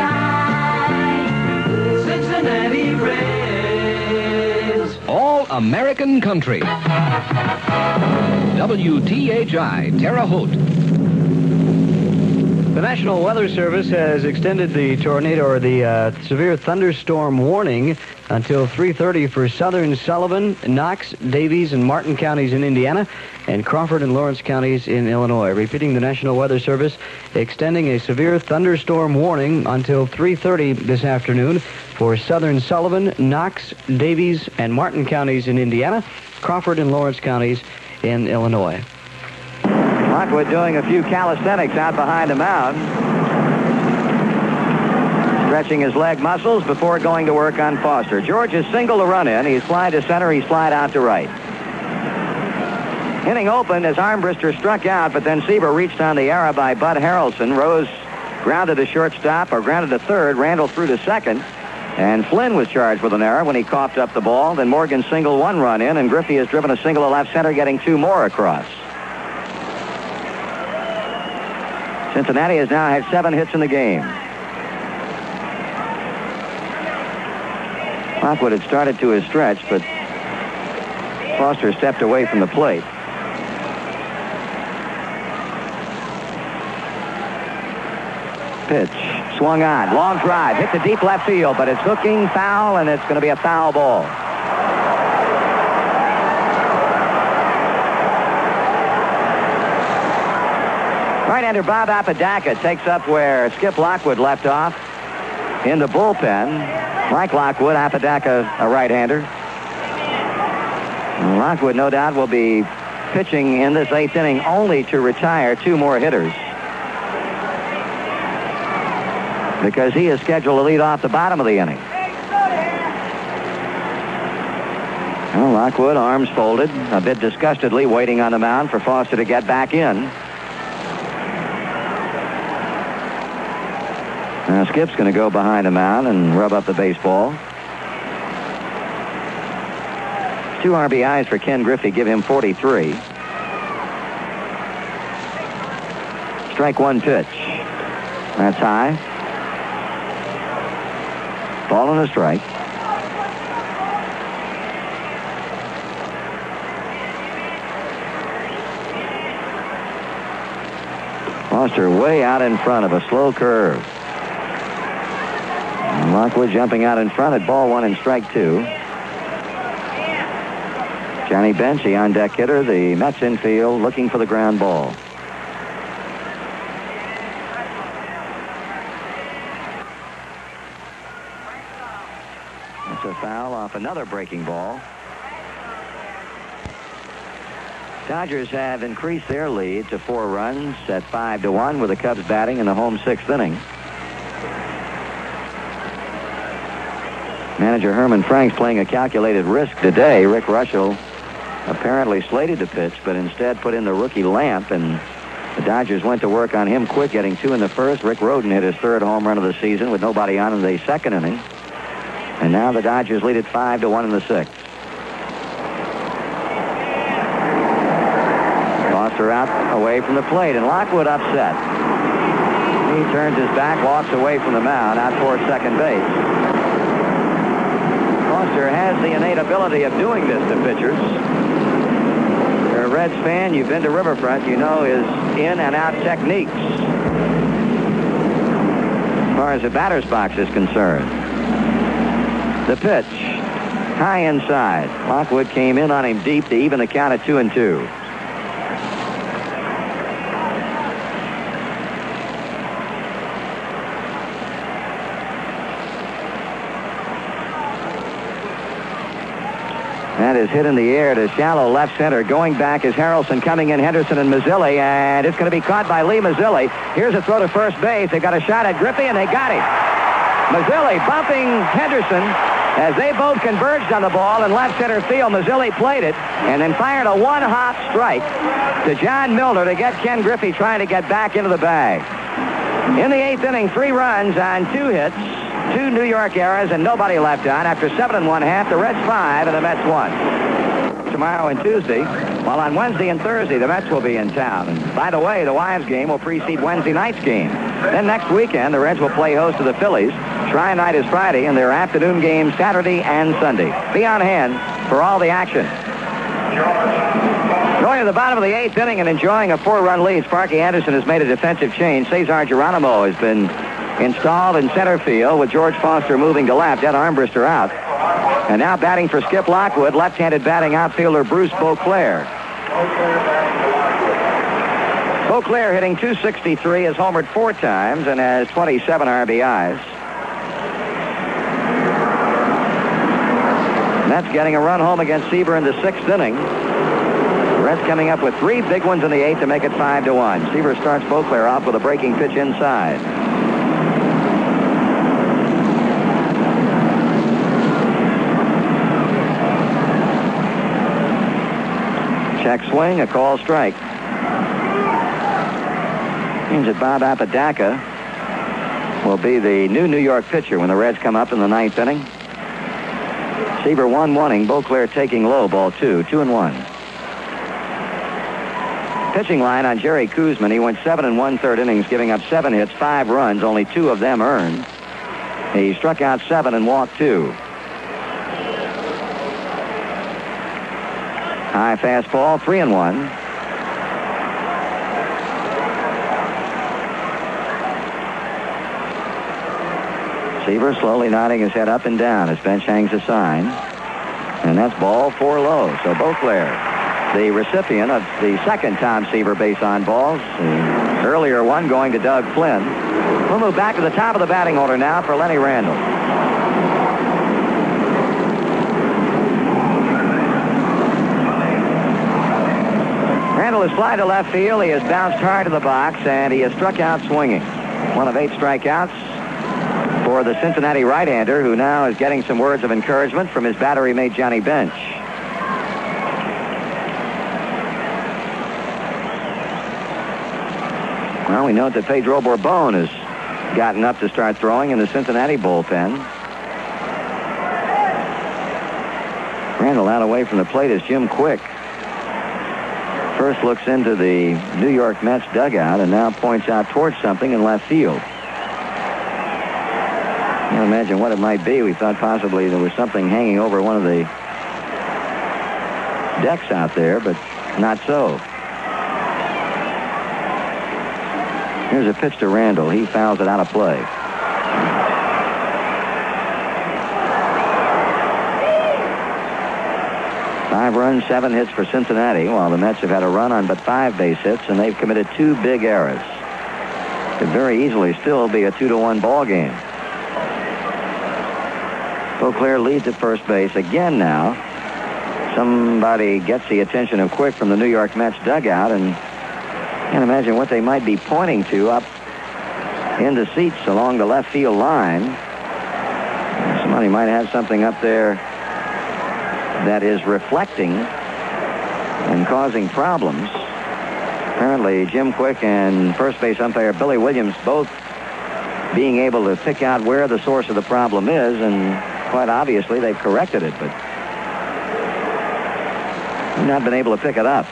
Cincinnati Reds. All American Country. WTHI, Terre Haute. The National Weather Service has extended the tornado or the severe thunderstorm warning until 3:30 for southern Sullivan, Knox, Davies, and Martin counties in Indiana, and Crawford and Lawrence counties in Illinois. Repeating, the National Weather Service extending a severe thunderstorm warning until 3:30 this afternoon for southern Sullivan, Knox, Davies, and Martin counties in Indiana, Crawford and Lawrence counties in Illinois. Lockwood doing a few calisthenics out behind the mound, stretching his leg muscles before going to work on Foster. George is single to run in. He's slide to center. He slide out to right. Inning open as Armbruster struck out, but then Sieber reached on the error by Bud Harrelson. Rose grounded to shortstop, or grounded to third. Randall threw to second. And Flynn was charged with an error when he coughed up the ball. Then Morgan singled 1 run in, and Griffey has driven a single to left center, getting 2 more across. Cincinnati has now had 7 hits in the game. Lockwood had started to his stretch, but Foster stepped away from the plate. Pitch, swung on, long drive, hit to deep left field, but it's hooking foul, and it's going to be a foul ball. Right-hander Bob Apodaca takes up where Skip Lockwood left off in the bullpen. Like Lockwood, Apodaca a right-hander. Lockwood, no doubt, will be pitching in this 8th inning only to retire 2 more hitters, because he is scheduled to lead off the bottom of the inning. Well, Lockwood, arms folded, a bit disgustedly waiting on the mound for Foster to get back in. Now Skip's going to go behind the mound and rub up the baseball. 2 RBIs for Ken Griffey give him 43. Strike 1 pitch. That's high. Ball and a strike. Foster way out in front of a slow curve. Lockwood jumping out in front at ball 1 and strike 2. Johnny Bench, the on-deck hitter, the Mets infield looking for the ground ball. That's a foul off another breaking ball. Dodgers have increased their lead to 4 runs at 5-1 with the Cubs batting in the home 6th inning. Manager Herman Frank's playing a calculated risk today. Rick Russell apparently slated to pitch, but instead put in the rookie Lamp, and the Dodgers went to work on him quick, getting 2 in the first. Rick Rhoden hit his 3rd home run of the season with nobody on in the 2nd inning. And now the Dodgers lead it 5-1 in the 6th. Foster out away from the plate, and Lockwood upset. He turns his back, walks away from the mound, out toward second base. Foster has the innate ability of doing this to pitchers. If you're a Reds fan, you've been to Riverfront, you know his in and out techniques as far as the batter's box is concerned. The pitch, high inside. Lockwood came in on him deep to even the count at 2-2. That is hit in the air to shallow left center. Going back is Harrelson, coming in Henderson and Mazzilli, and it's going to be caught by Lee Mazzilli. Here's a throw to first base. They got a shot at Griffey, and they got him. Mazzilli bumping Henderson as they both converged on the ball in left center field. Mazzilli played it and then fired a one-hop strike to John Milner to get Ken Griffey trying to get back into the bag. In the 8th inning, 3 runs on 2 hits. 2 New York errors and nobody left on. After 7 1/2, the Reds 5 and the Mets 1. Tomorrow and Tuesday, while on Wednesday and Thursday, the Mets will be in town. And by the way, the Wives game will precede Wednesday night's game. Then next weekend, the Reds will play host to the Phillies. Shrine night is Friday, and their afternoon games Saturday and Sunday. Be on hand for all the action. Going to the bottom of the 8th inning and enjoying a 4-run lead, Sparky Anderson has made a defensive change. Cesar Geronimo has been installed in center field with George Foster moving to left. Ed Armbruster out. And now batting for Skip Lockwood, left-handed batting outfielder Bruce Beauclair. Beauclair hitting .263, has homered 4 times and has 27 RBIs. That's getting a run home against Seaver in the 6th inning. The Reds coming up with 3 big ones in the 8th to make it 5-1. Seaver starts Beauclair off with a breaking pitch inside. Check swing, a call strike. Means that Bob Apodaca will be the new New York pitcher when the Reds come up in the 9th inning. Seaver 1-1, Beauclair taking low, ball 2, 2-1. Pitching line on Jerry Koosman. He went 7 1/3 innings, giving up 7 hits, 5 runs, only 2 of them earned. He struck out 7 and walked 2. High fastball, 3-1. Seaver slowly nodding his head up and down. His bench hangs a sign. And that's ball 4 low. So Beauclair, the recipient of the 2nd Tom Seaver base on balls. The earlier one going to Doug Flynn. We'll move back to the top of the batting order now for Lenny Randle. Randle has fly to left field. He has bounced hard to the box, and he has struck out swinging. One of 8 strikeouts for the Cincinnati right-hander, who now is getting some words of encouragement from his battery mate Johnny Bench. Well, we know that Pedro Borbon has gotten up to start throwing in the Cincinnati bullpen. Randle out away from the plate is Jim Quick. First looks into the New York Mets dugout and now points out towards something in left field. Can't imagine what it might be. We thought possibly there was something hanging over one of the decks out there, but not so. Here's a pitch to Randle. He fouls it out of play. Five runs, 7 hits for Cincinnati, while the Mets have had a run on but 5 base hits, and they've committed 2 big errors. Could very easily still be a 2-1 ball game. Beauclair leads at first base again now. Somebody gets the attention of Quick from the New York Mets dugout, and can't imagine what they might be pointing to up in the seats along the left field line. Somebody might have something up there that is reflecting and causing problems. Apparently, Jim Quick and first base umpire Billy Williams both being able to pick out where the source of the problem is, and quite obviously they've corrected it, but not been able to pick it up.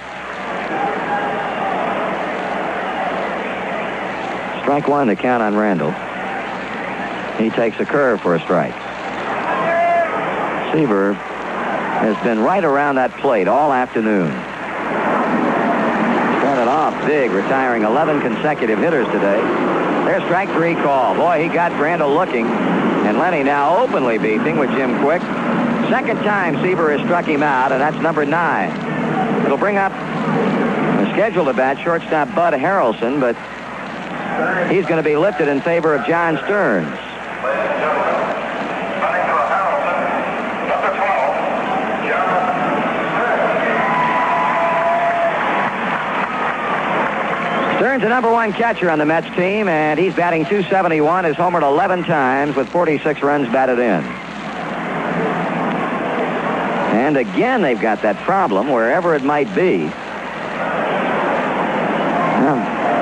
Strike one to count on Randall. He takes a curve for a strike. Seaver has been right around that plate all afternoon. Started off big, retiring 11 consecutive hitters today. There's strike three call. Boy, he got Randall looking, and Lenny now openly beefing with Jim Quick. Second time Seaver has struck him out, and that's number 9. It'll bring up a scheduled at bat shortstop Bud Harrelson, but he's going to be lifted in favor of John Stearns. Stearns, the number 1 catcher on the Mets team, and he's batting .271, has homered 11 times with 46 runs batted in. And again, they've got that problem wherever it might be.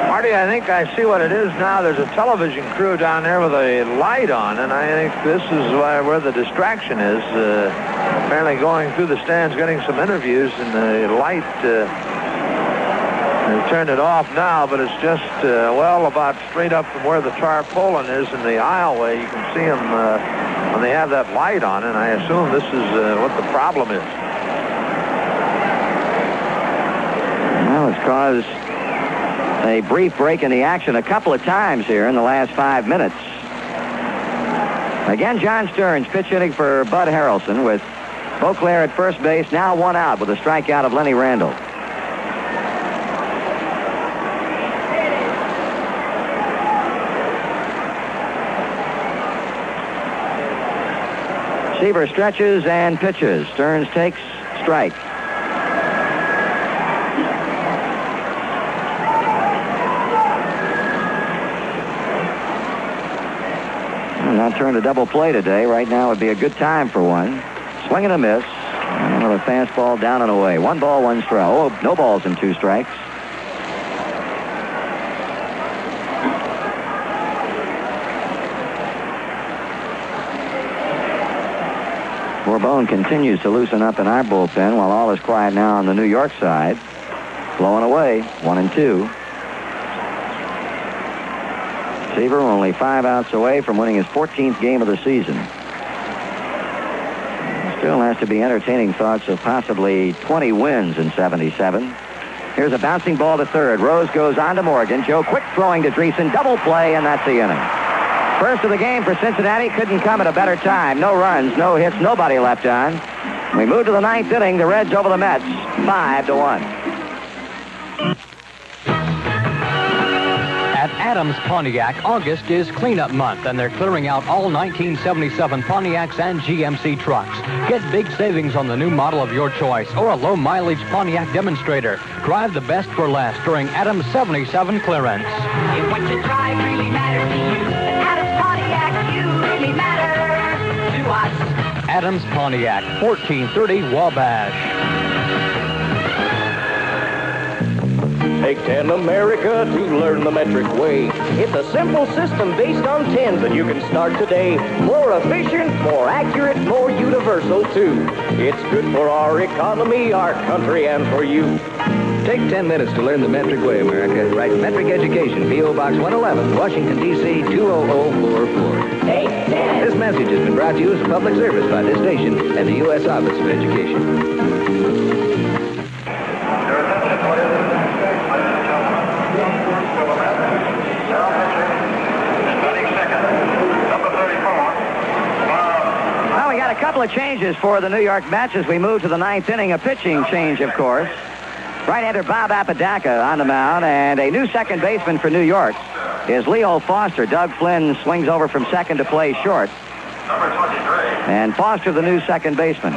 Marty, I think I see what it is now. There's a television crew down there with a light on, and I think this is where the distraction is. Apparently going through the stands, getting some interviews, and the light... They've turned it off now, but it's just, about straight up from where the tarpaulin is in the aisleway. You can see them when they have that light on, and I assume this is what the problem is. Well, it's caused a brief break in the action a couple of times here in the last 5 minutes. Again, John Stearns pitch hitting for Bud Harrelson with Beauclair at first base. Now 1 out with a strikeout of Lenny Randall. Seaver stretches and pitches. Stearns takes strike. Not turned a double play today. Right now would be a good time for one. Swing and a miss. Another fastball down and away. 1 ball, 1 strike. Oh, no balls and 2 strikes. Bourbon continues to loosen up in our bullpen while all is quiet now on the New York side. Blowing away, 1-2. Seaver only 5 outs away from winning his 14th game of the season. Still has to be entertaining thoughts of possibly 20 wins in 77. Here's a bouncing ball to third. Rose goes on to Morgan. Joe Quick throwing to Dreesen. Double play, and that's the inning. First of the game for Cincinnati. Couldn't come at a better time. No runs, no hits, nobody left on. We move to the 9th inning. The Reds over the Mets, 5-1. At Adams Pontiac, August is cleanup month, and they're clearing out all 1977 Pontiacs and GMC trucks. Get big savings on the new model of your choice or a low-mileage Pontiac demonstrator. Drive the best for less during Adams 77 clearance. If what you drive really matters to you, Adams Pontiac, you really matter to us. Adams Pontiac, 1430 Wabash. Take 10 America to learn the metric way. It's a simple system based on tens, and you can start today. More efficient, more accurate, more universal, too. It's good for our economy, our country, and for you. Take 10 minutes to learn the metric way, America. Write Metric Education, P.O. Box 111, Washington, D.C. 20044. Take 10. This message has been brought to you as a public service by this station and the U.S. Office of Education. Well, we got a couple of changes for the New York Mets as we move to the 9th inning. A pitching change, of course. Right-hander Bob Apodaca on the mound, and a new second baseman for New York is Leo Foster. Doug Flynn swings over from second to play short. Number 23. And Foster, the new second baseman.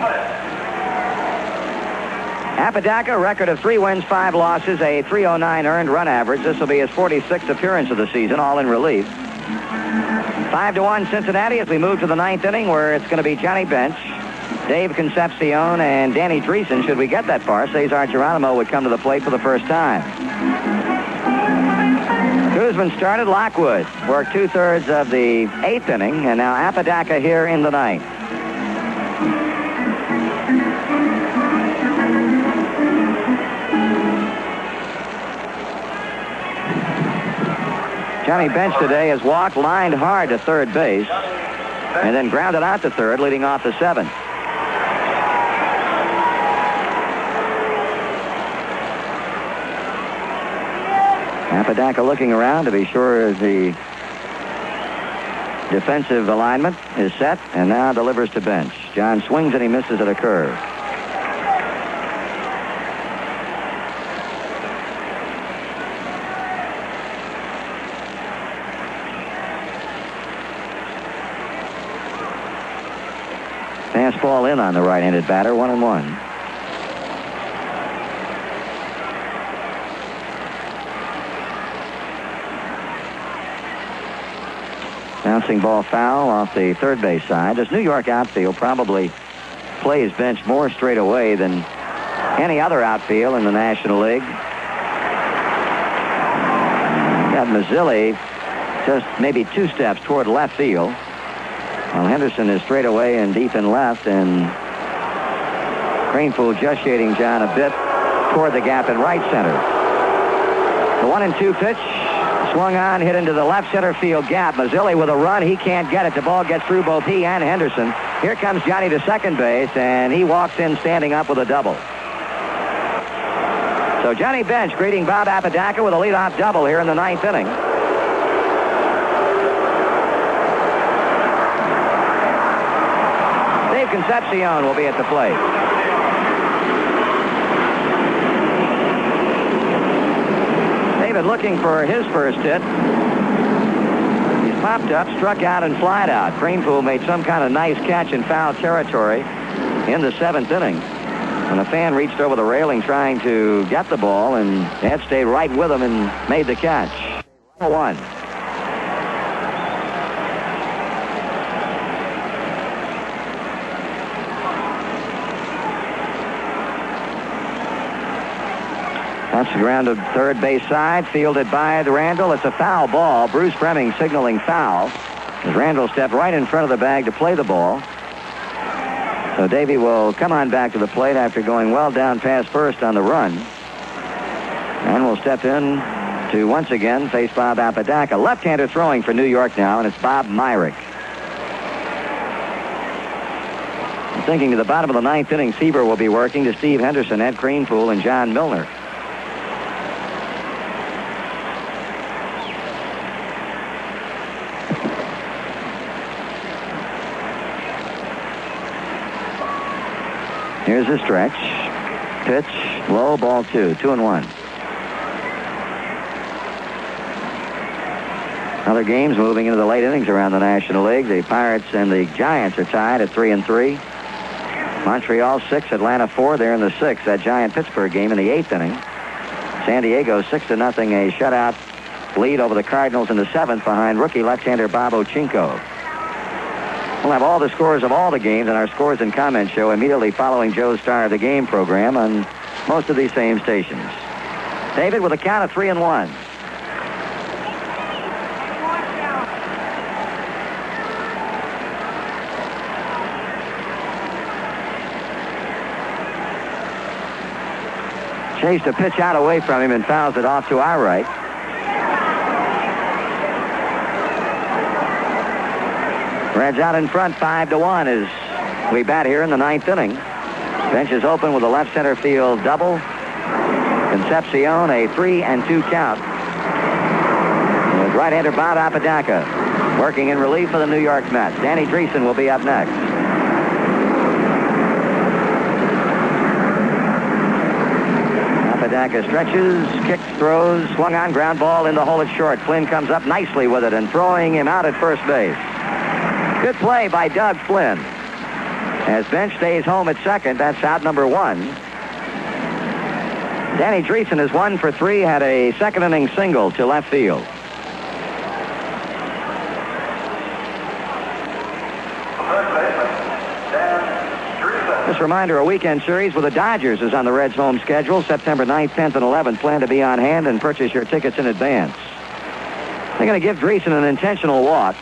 Apodaca, record of 3 wins, 5 losses, a 309 earned run average. This will be his 46th appearance of the season, all in relief. 5-1 Cincinnati as we move to the 9th inning, where it's going to be Johnny Bench, Dave Concepcion, and Danny Dreesen. Should we get that far, Cesar Geronimo would come to the plate for the first time. Guzman started. Lockwood worked 2/3 of the 8th inning, and now Apodaca here in the 9th. Johnny Bench today has walked, lined hard to third base, and then grounded out to third, leading off the 7th. Apodaca looking around to be sure the defensive alignment is set, and now delivers to Bench. John swings and he misses at a curve. Fastball in on the right-handed batter, 1-1. Bouncing ball foul off the third base side. This New York outfield probably plays Bench more straight away than any other outfield in the National League. Got Mazzilli just maybe 2 steps toward left field, while Henderson is straight away and deep in left, and Cranepool just shading John a bit toward the gap in right center. The 1-2 pitch. Swung on, hit into the left center field gap. Mazzilli with a run. He can't get it. The ball gets through both he and Henderson. Here comes Johnny to second base, and he walks in standing up with a double. So Johnny Bench greeting Bob Apodaca with a leadoff double here in the 9th inning. Dave Concepcion will be at the plate. David looking for his first hit. He's popped up, struck out, and flied out. Cranepool made some kind of nice catch in foul territory in the 7th inning, when a fan reached over the railing trying to get the ball, and Ed stayed right with him and made the catch. 1. That's the ground to third base side, fielded by Randall. It's a foul ball. Bruce Fremming signaling foul as Randall stepped right in front of the bag to play the ball. So Davey will come on back to the plate after going well down past first on the run, and will step in to once again face Bob Apodaca. Left-hander throwing for New York now, and it's Bob Myrick. I'm thinking to the bottom of the 9th inning, Sieber will be working to Steve Henderson, Ed Cranepool, and John Milner. Here's the stretch. Pitch, low, ball 2. 2-1. Other games moving into the late innings around the National League. The Pirates and the Giants are tied at 3-3. Montreal 6, Atlanta 4. They're in the 6th. That Giant-Pittsburgh game in the 8th inning. San Diego 6-0, a shutout lead over the Cardinals in the 7th behind rookie left-hander Bob Ochinko. We'll have all the scores of all the games in our Scores and Comments show immediately following Joe's Star of the Game program on most of these same stations. David with a count of 3-1. Chased a pitch out away from him and fouls it off to our right. Reds out in front, 5-1 as we bat here in the 9th inning. Bench is open with a left center field double. Concepcion, a 3-2 count. With right-hander Bob Apodaca working in relief for the New York Mets. Danny Dreesen will be up next. Apodaca stretches, kicks, throws, swung on, ground ball in the hole at short. Flynn comes up nicely with it and throwing him out at first base. Good play by Doug Flynn. As Bench stays home at second, that's out number 1. Danny Dreesen is 1 for 3, had a second inning single to left field. Just a reminder, a weekend series with the Dodgers is on the Reds' home schedule. September 9th, 10th, and 11th. Plan to be on hand and purchase your tickets in advance. They're going to give Dreesen an intentional walk.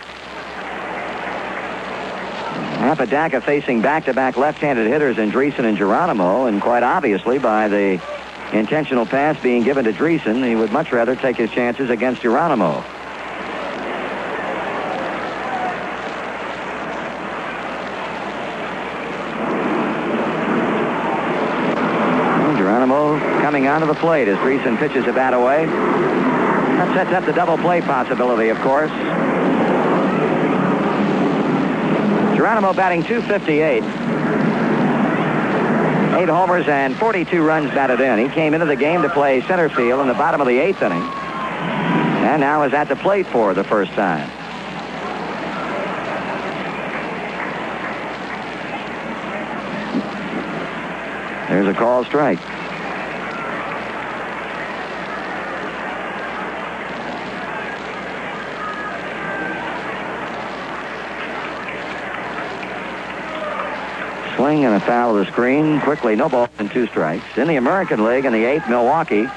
Apodaca facing back-to-back left-handed hitters in Dreesen and Geronimo, and quite obviously by the intentional pass being given to Dreesen, he would much rather take his chances against Geronimo. Coming onto the plate as Dreesen pitches a bat away. That sets up the double play possibility, of course. Geronimo batting .258. 8 homers and 42 runs batted in. He came into the game to play center field in the bottom of the 8th inning. And now is at the plate for the first time. There's a called strike. Swing and a foul of the screen. Quickly, no balls and 2 strikes. In the American League, in the 8th, Milwaukee,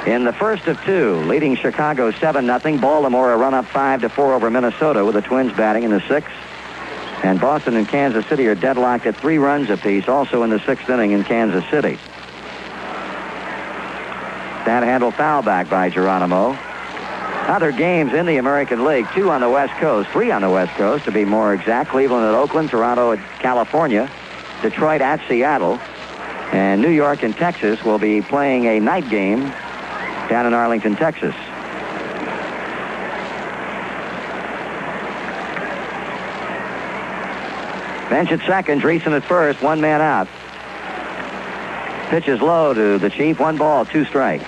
in the first of 2, leading Chicago 7-0. Baltimore a run-up 5-4 over Minnesota with the Twins batting in the 6th. And Boston and Kansas City are deadlocked at 3 runs apiece, also in the 6th inning in Kansas City. That handle foul back by Geronimo. Other games in the American League, 2 on the West Coast, 3 on the West Coast to be more exact. Cleveland at Oakland, Toronto at California, Detroit at Seattle, and New York and Texas will be playing a night game down in Arlington, Texas. Bench at second, Dreesen at first, 1 man out. Pitch is low to the Chief, 1 ball, 2 strikes.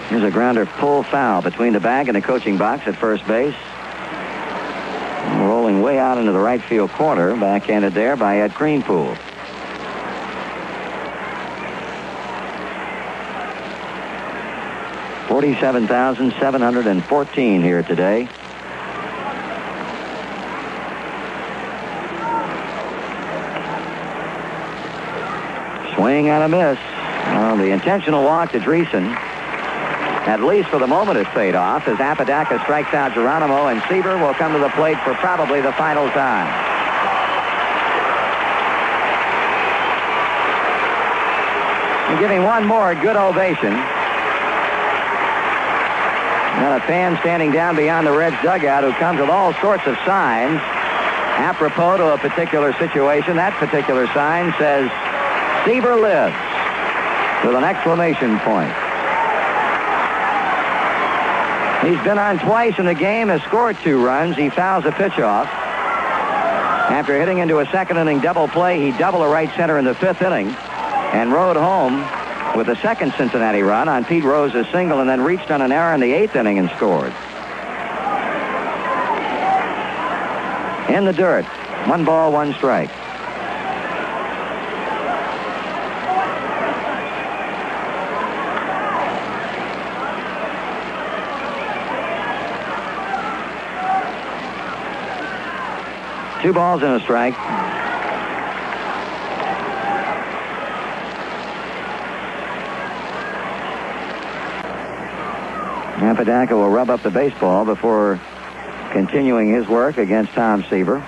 Here's a grounder pull foul between the bag and the coaching box at first base. Rolling way out into the right field corner, backhanded there by Ed Greenpool. $47,714 here today. Swing and a miss. The intentional walk to Dreesen, at least for the moment, has paid off as Apodaca strikes out Geronimo, and Seaver will come to the plate for probably the final time. And giving one more good ovation. Got a fan standing down beyond the Reds dugout who comes with all sorts of signs apropos to a particular situation. That particular sign says, "Seaver lives," with an exclamation point. He's been on twice in the game, has scored 2 runs. He fouls a pitch off. After hitting into a second inning double play, he doubled a right center in the 5th inning and rode home with the second Cincinnati run on Pete Rose's single, and then reached on an error in the 8th inning and scored. In the dirt, 1 ball, 1 strike. Two balls and a strike. Apodaca will rub up the baseball before continuing his work against Tom Seaver.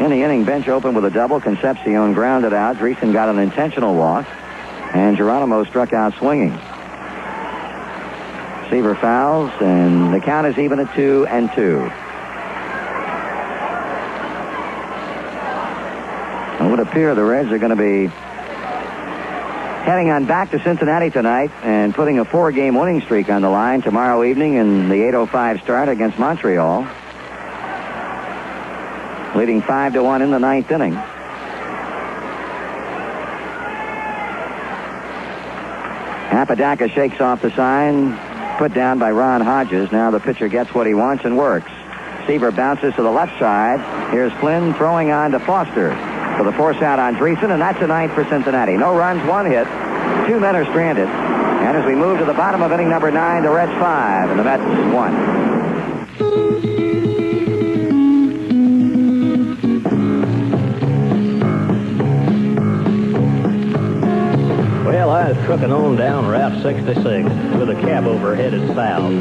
In the inning, bench opened with a double. Concepcion grounded out. Dreesen got an intentional walk, and Geronimo struck out swinging. Seaver fouls, and the count is even at 2-2. It would appear the Reds are going to be heading on back to Cincinnati tonight and putting a 4-game winning streak on the line tomorrow evening in the 8:05 start against Montreal, leading 5-1 in the 9th inning. Apodaca shakes off the sign, put down by Ron Hodges. Now the pitcher gets what he wants and works. Seaver bounces to the left side. Here's Flynn throwing on to Foster for the force out on Dreesen, and that's a ninth for Cincinnati. No runs, one hit. 2 men are stranded. And as we move to the bottom of inning number 9, the Reds 5 and the Mets 1. Well, I was trucking on down Route 66 with a cab over headed south.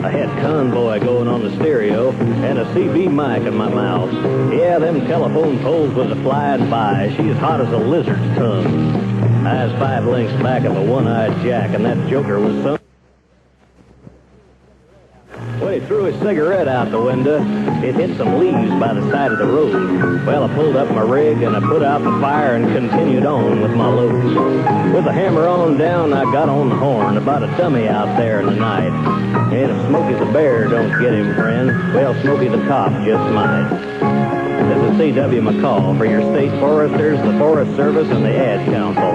I had Convoy going on the stereo and a CB mic in my mouth. Yeah, them telephone poles was a flying by. She's hot as a lizard's tongue. I was 5 lengths back of a one-eyed jack, and that joker was some... When he threw his cigarette out the window, it hit some leaves by the side of the road. Well, I pulled up my rig and I put out the fire and continued on with my load. With the hammer on down, I got on the horn about a dummy out there in the night. And if Smokey the Bear don't get him, friend, well, Smokey the Cop just might. This is C.W. McCall for your state foresters, the Forest Service, and the Ad Council.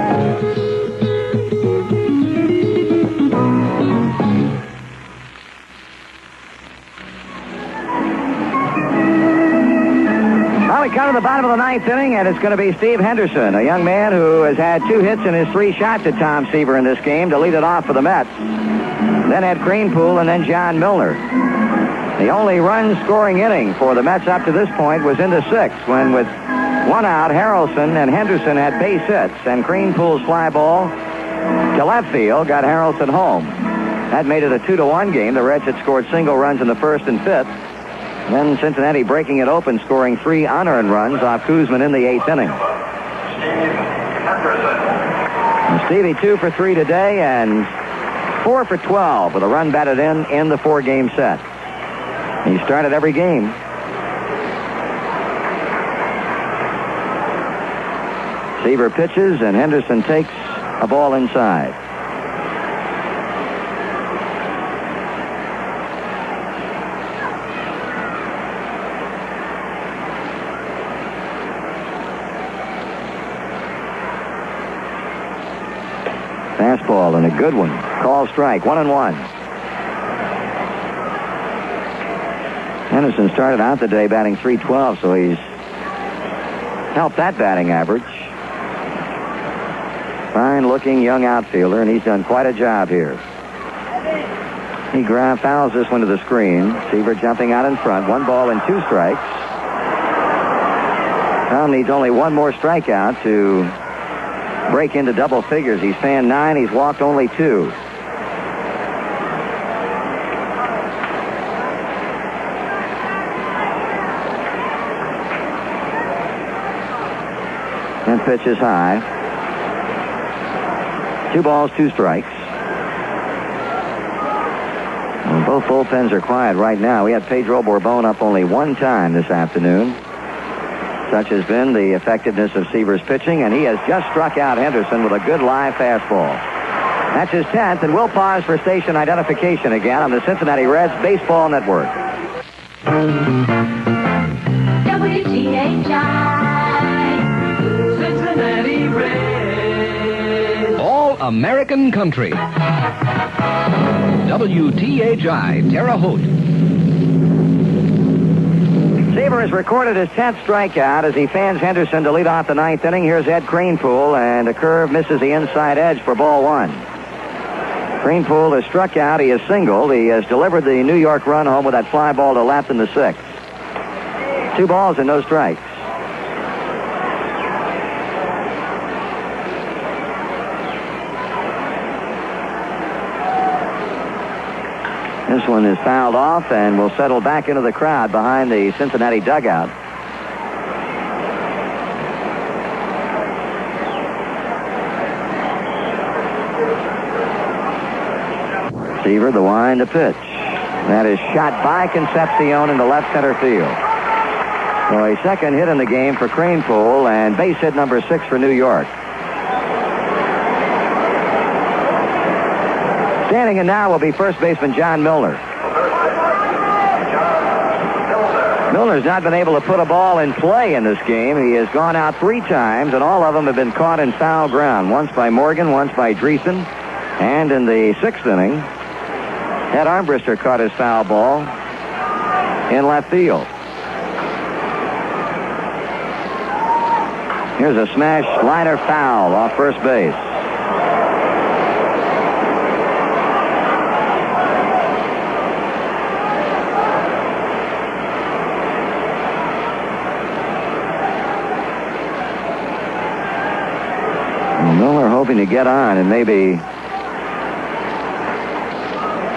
Well, we come to the bottom of the 9th inning, and it's going to be Steve Henderson, a young man who has had 2 hits in his 3 shots at Tom Seaver in this game to lead it off for the Mets. Then Ed Greenpool and then John Milner. The only run-scoring inning for the Mets up to this point was in the 6th, when with 1 out, Harrelson and Henderson had base hits, and Greenpool's fly ball to left field got Harrelson home. That made it a 2-1 game. The Reds had scored single runs in the 1st and 5th. Then Cincinnati breaking it open, scoring 3 unearned runs off Koosman in the 8th inning. And Stevie 2 for 3 today and 4 for 12 with a run batted in the 4-game set. He started every game. Seaver pitches and Henderson takes a ball inside. Fastball and a good one. Call strike, 1-1. Henderson started out today batting .312, so he's helped that batting average. Fine-looking young outfielder, and he's done quite a job here. He fouls this one to the screen. Seaver jumping out in front. 1 ball and 2 strikes. Tom needs only 1 more strikeout to break into double figures. He's fanned 9. He's walked only 2. And pitch is high. 2 balls, 2 strikes. And both bullpens are quiet right now. We had Pedro Borbon up only 1 time this afternoon. Such has been the effectiveness of Seaver's pitching, and he has just struck out Henderson with a good live fastball. That's his 10th, and we'll pause for station identification again on the Cincinnati Reds Baseball Network. WTHI, Cincinnati Reds. All American country. WTHI, Terre Haute. Seaver has recorded his 10th strikeout as he fans Henderson to lead off the 9th inning. Here's Ed Greenpool, and a curve misses the inside edge for ball 1. Greenpool has struck out. He has singled. He has delivered the New York run home with that fly ball to left in the 6th. 2 balls and no strikes. This one is fouled off and will settle back into the crowd behind the Cincinnati dugout. Seaver, the wind to pitch. That is shot by Concepcion into left center field. So a second hit in the game for Greenpool and base hit number 6 for New York. Standing in now will be first baseman John Milner. Milner's not been able to put a ball in play in this game. He has gone out 3 times, and all of them have been caught in foul ground. Once by Morgan, once by Dreesen, And in the 6th inning, Ed Armbruster caught his foul ball in left field. Here's a smash liner foul off first base. Miller hoping to get on and maybe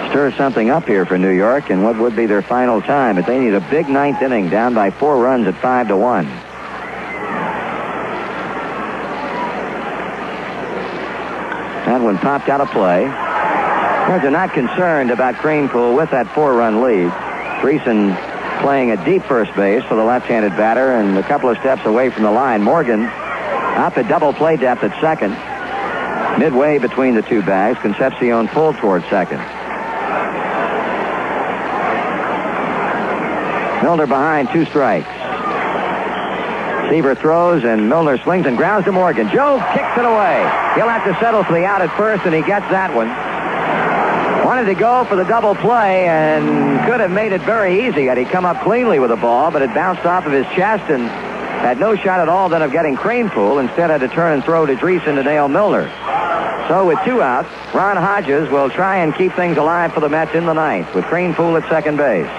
stir something up here for New York in what would be their final time, but they need a big 9th inning, down by 4 runs at 5-1. That one popped out of play. Reds are not concerned about Kranepool with that 4-run lead. Dreesen playing at deep first base for the left-handed batter and a couple of steps away from the line. Morgan up at double play depth at second. Midway between the two bags, Concepcion full towards second. Milner behind, 2 strikes. Seaver throws, and Milner swings and grounds to Morgan. Joe kicks it away. He'll have to settle for the out at first, and he gets that one. Wanted to go for the double play and could have made it very easy had he come up cleanly with the ball, but it bounced off of his chest and had no shot at all then of getting Kranepool. Instead had to turn and throw to Dreesen to nail Milner. So with 2 outs, Ron Hodges will try and keep things alive for the Mets in the 9th with Kranepool at second base.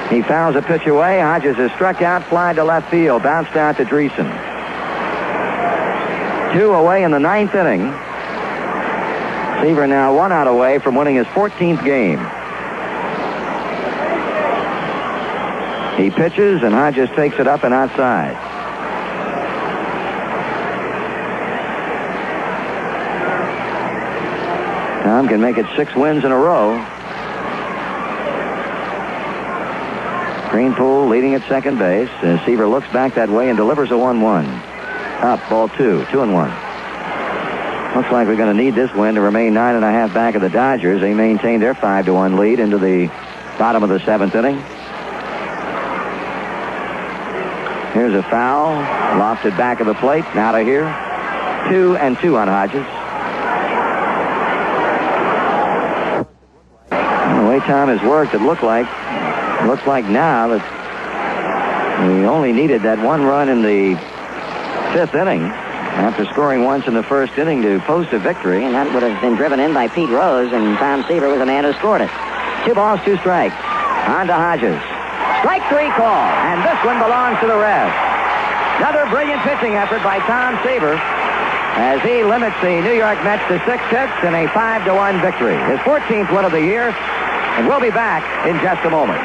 He fouls a pitch away. Hodges is struck out, fly to left field, bounced out to Dreesen. 2 away in the 9th inning. Seaver now 1 out away from winning his 14th game. He pitches, and Hodges takes it up and outside. Tom can make it 6 wins in a row. Kranepool leading at second base. Seaver looks back that way and delivers a 1-1. Up, ball 2, 2-1. Looks like we're going to need this win to remain 9.5 back of the Dodgers. They maintain their 5-1 lead into the bottom of the 7th inning. Here's a foul, lofted back of the plate, out of here. 2-2 on Hodges. The way Tom has worked, it looks like now that we only needed that 1 run in the 5th inning after scoring once in the 1st inning to post a victory, and that would have been driven in by Pete Rose, and Tom Seaver was the man who scored it. 2 balls, 2 strikes. On to Hodges. Strike 3 call, and this one belongs to the Reds. Another brilliant pitching effort by Tom Seaver as he limits the New York Mets to 6 hits in a 5-1 victory. His 14th win of the year, and we'll be back in just a moment.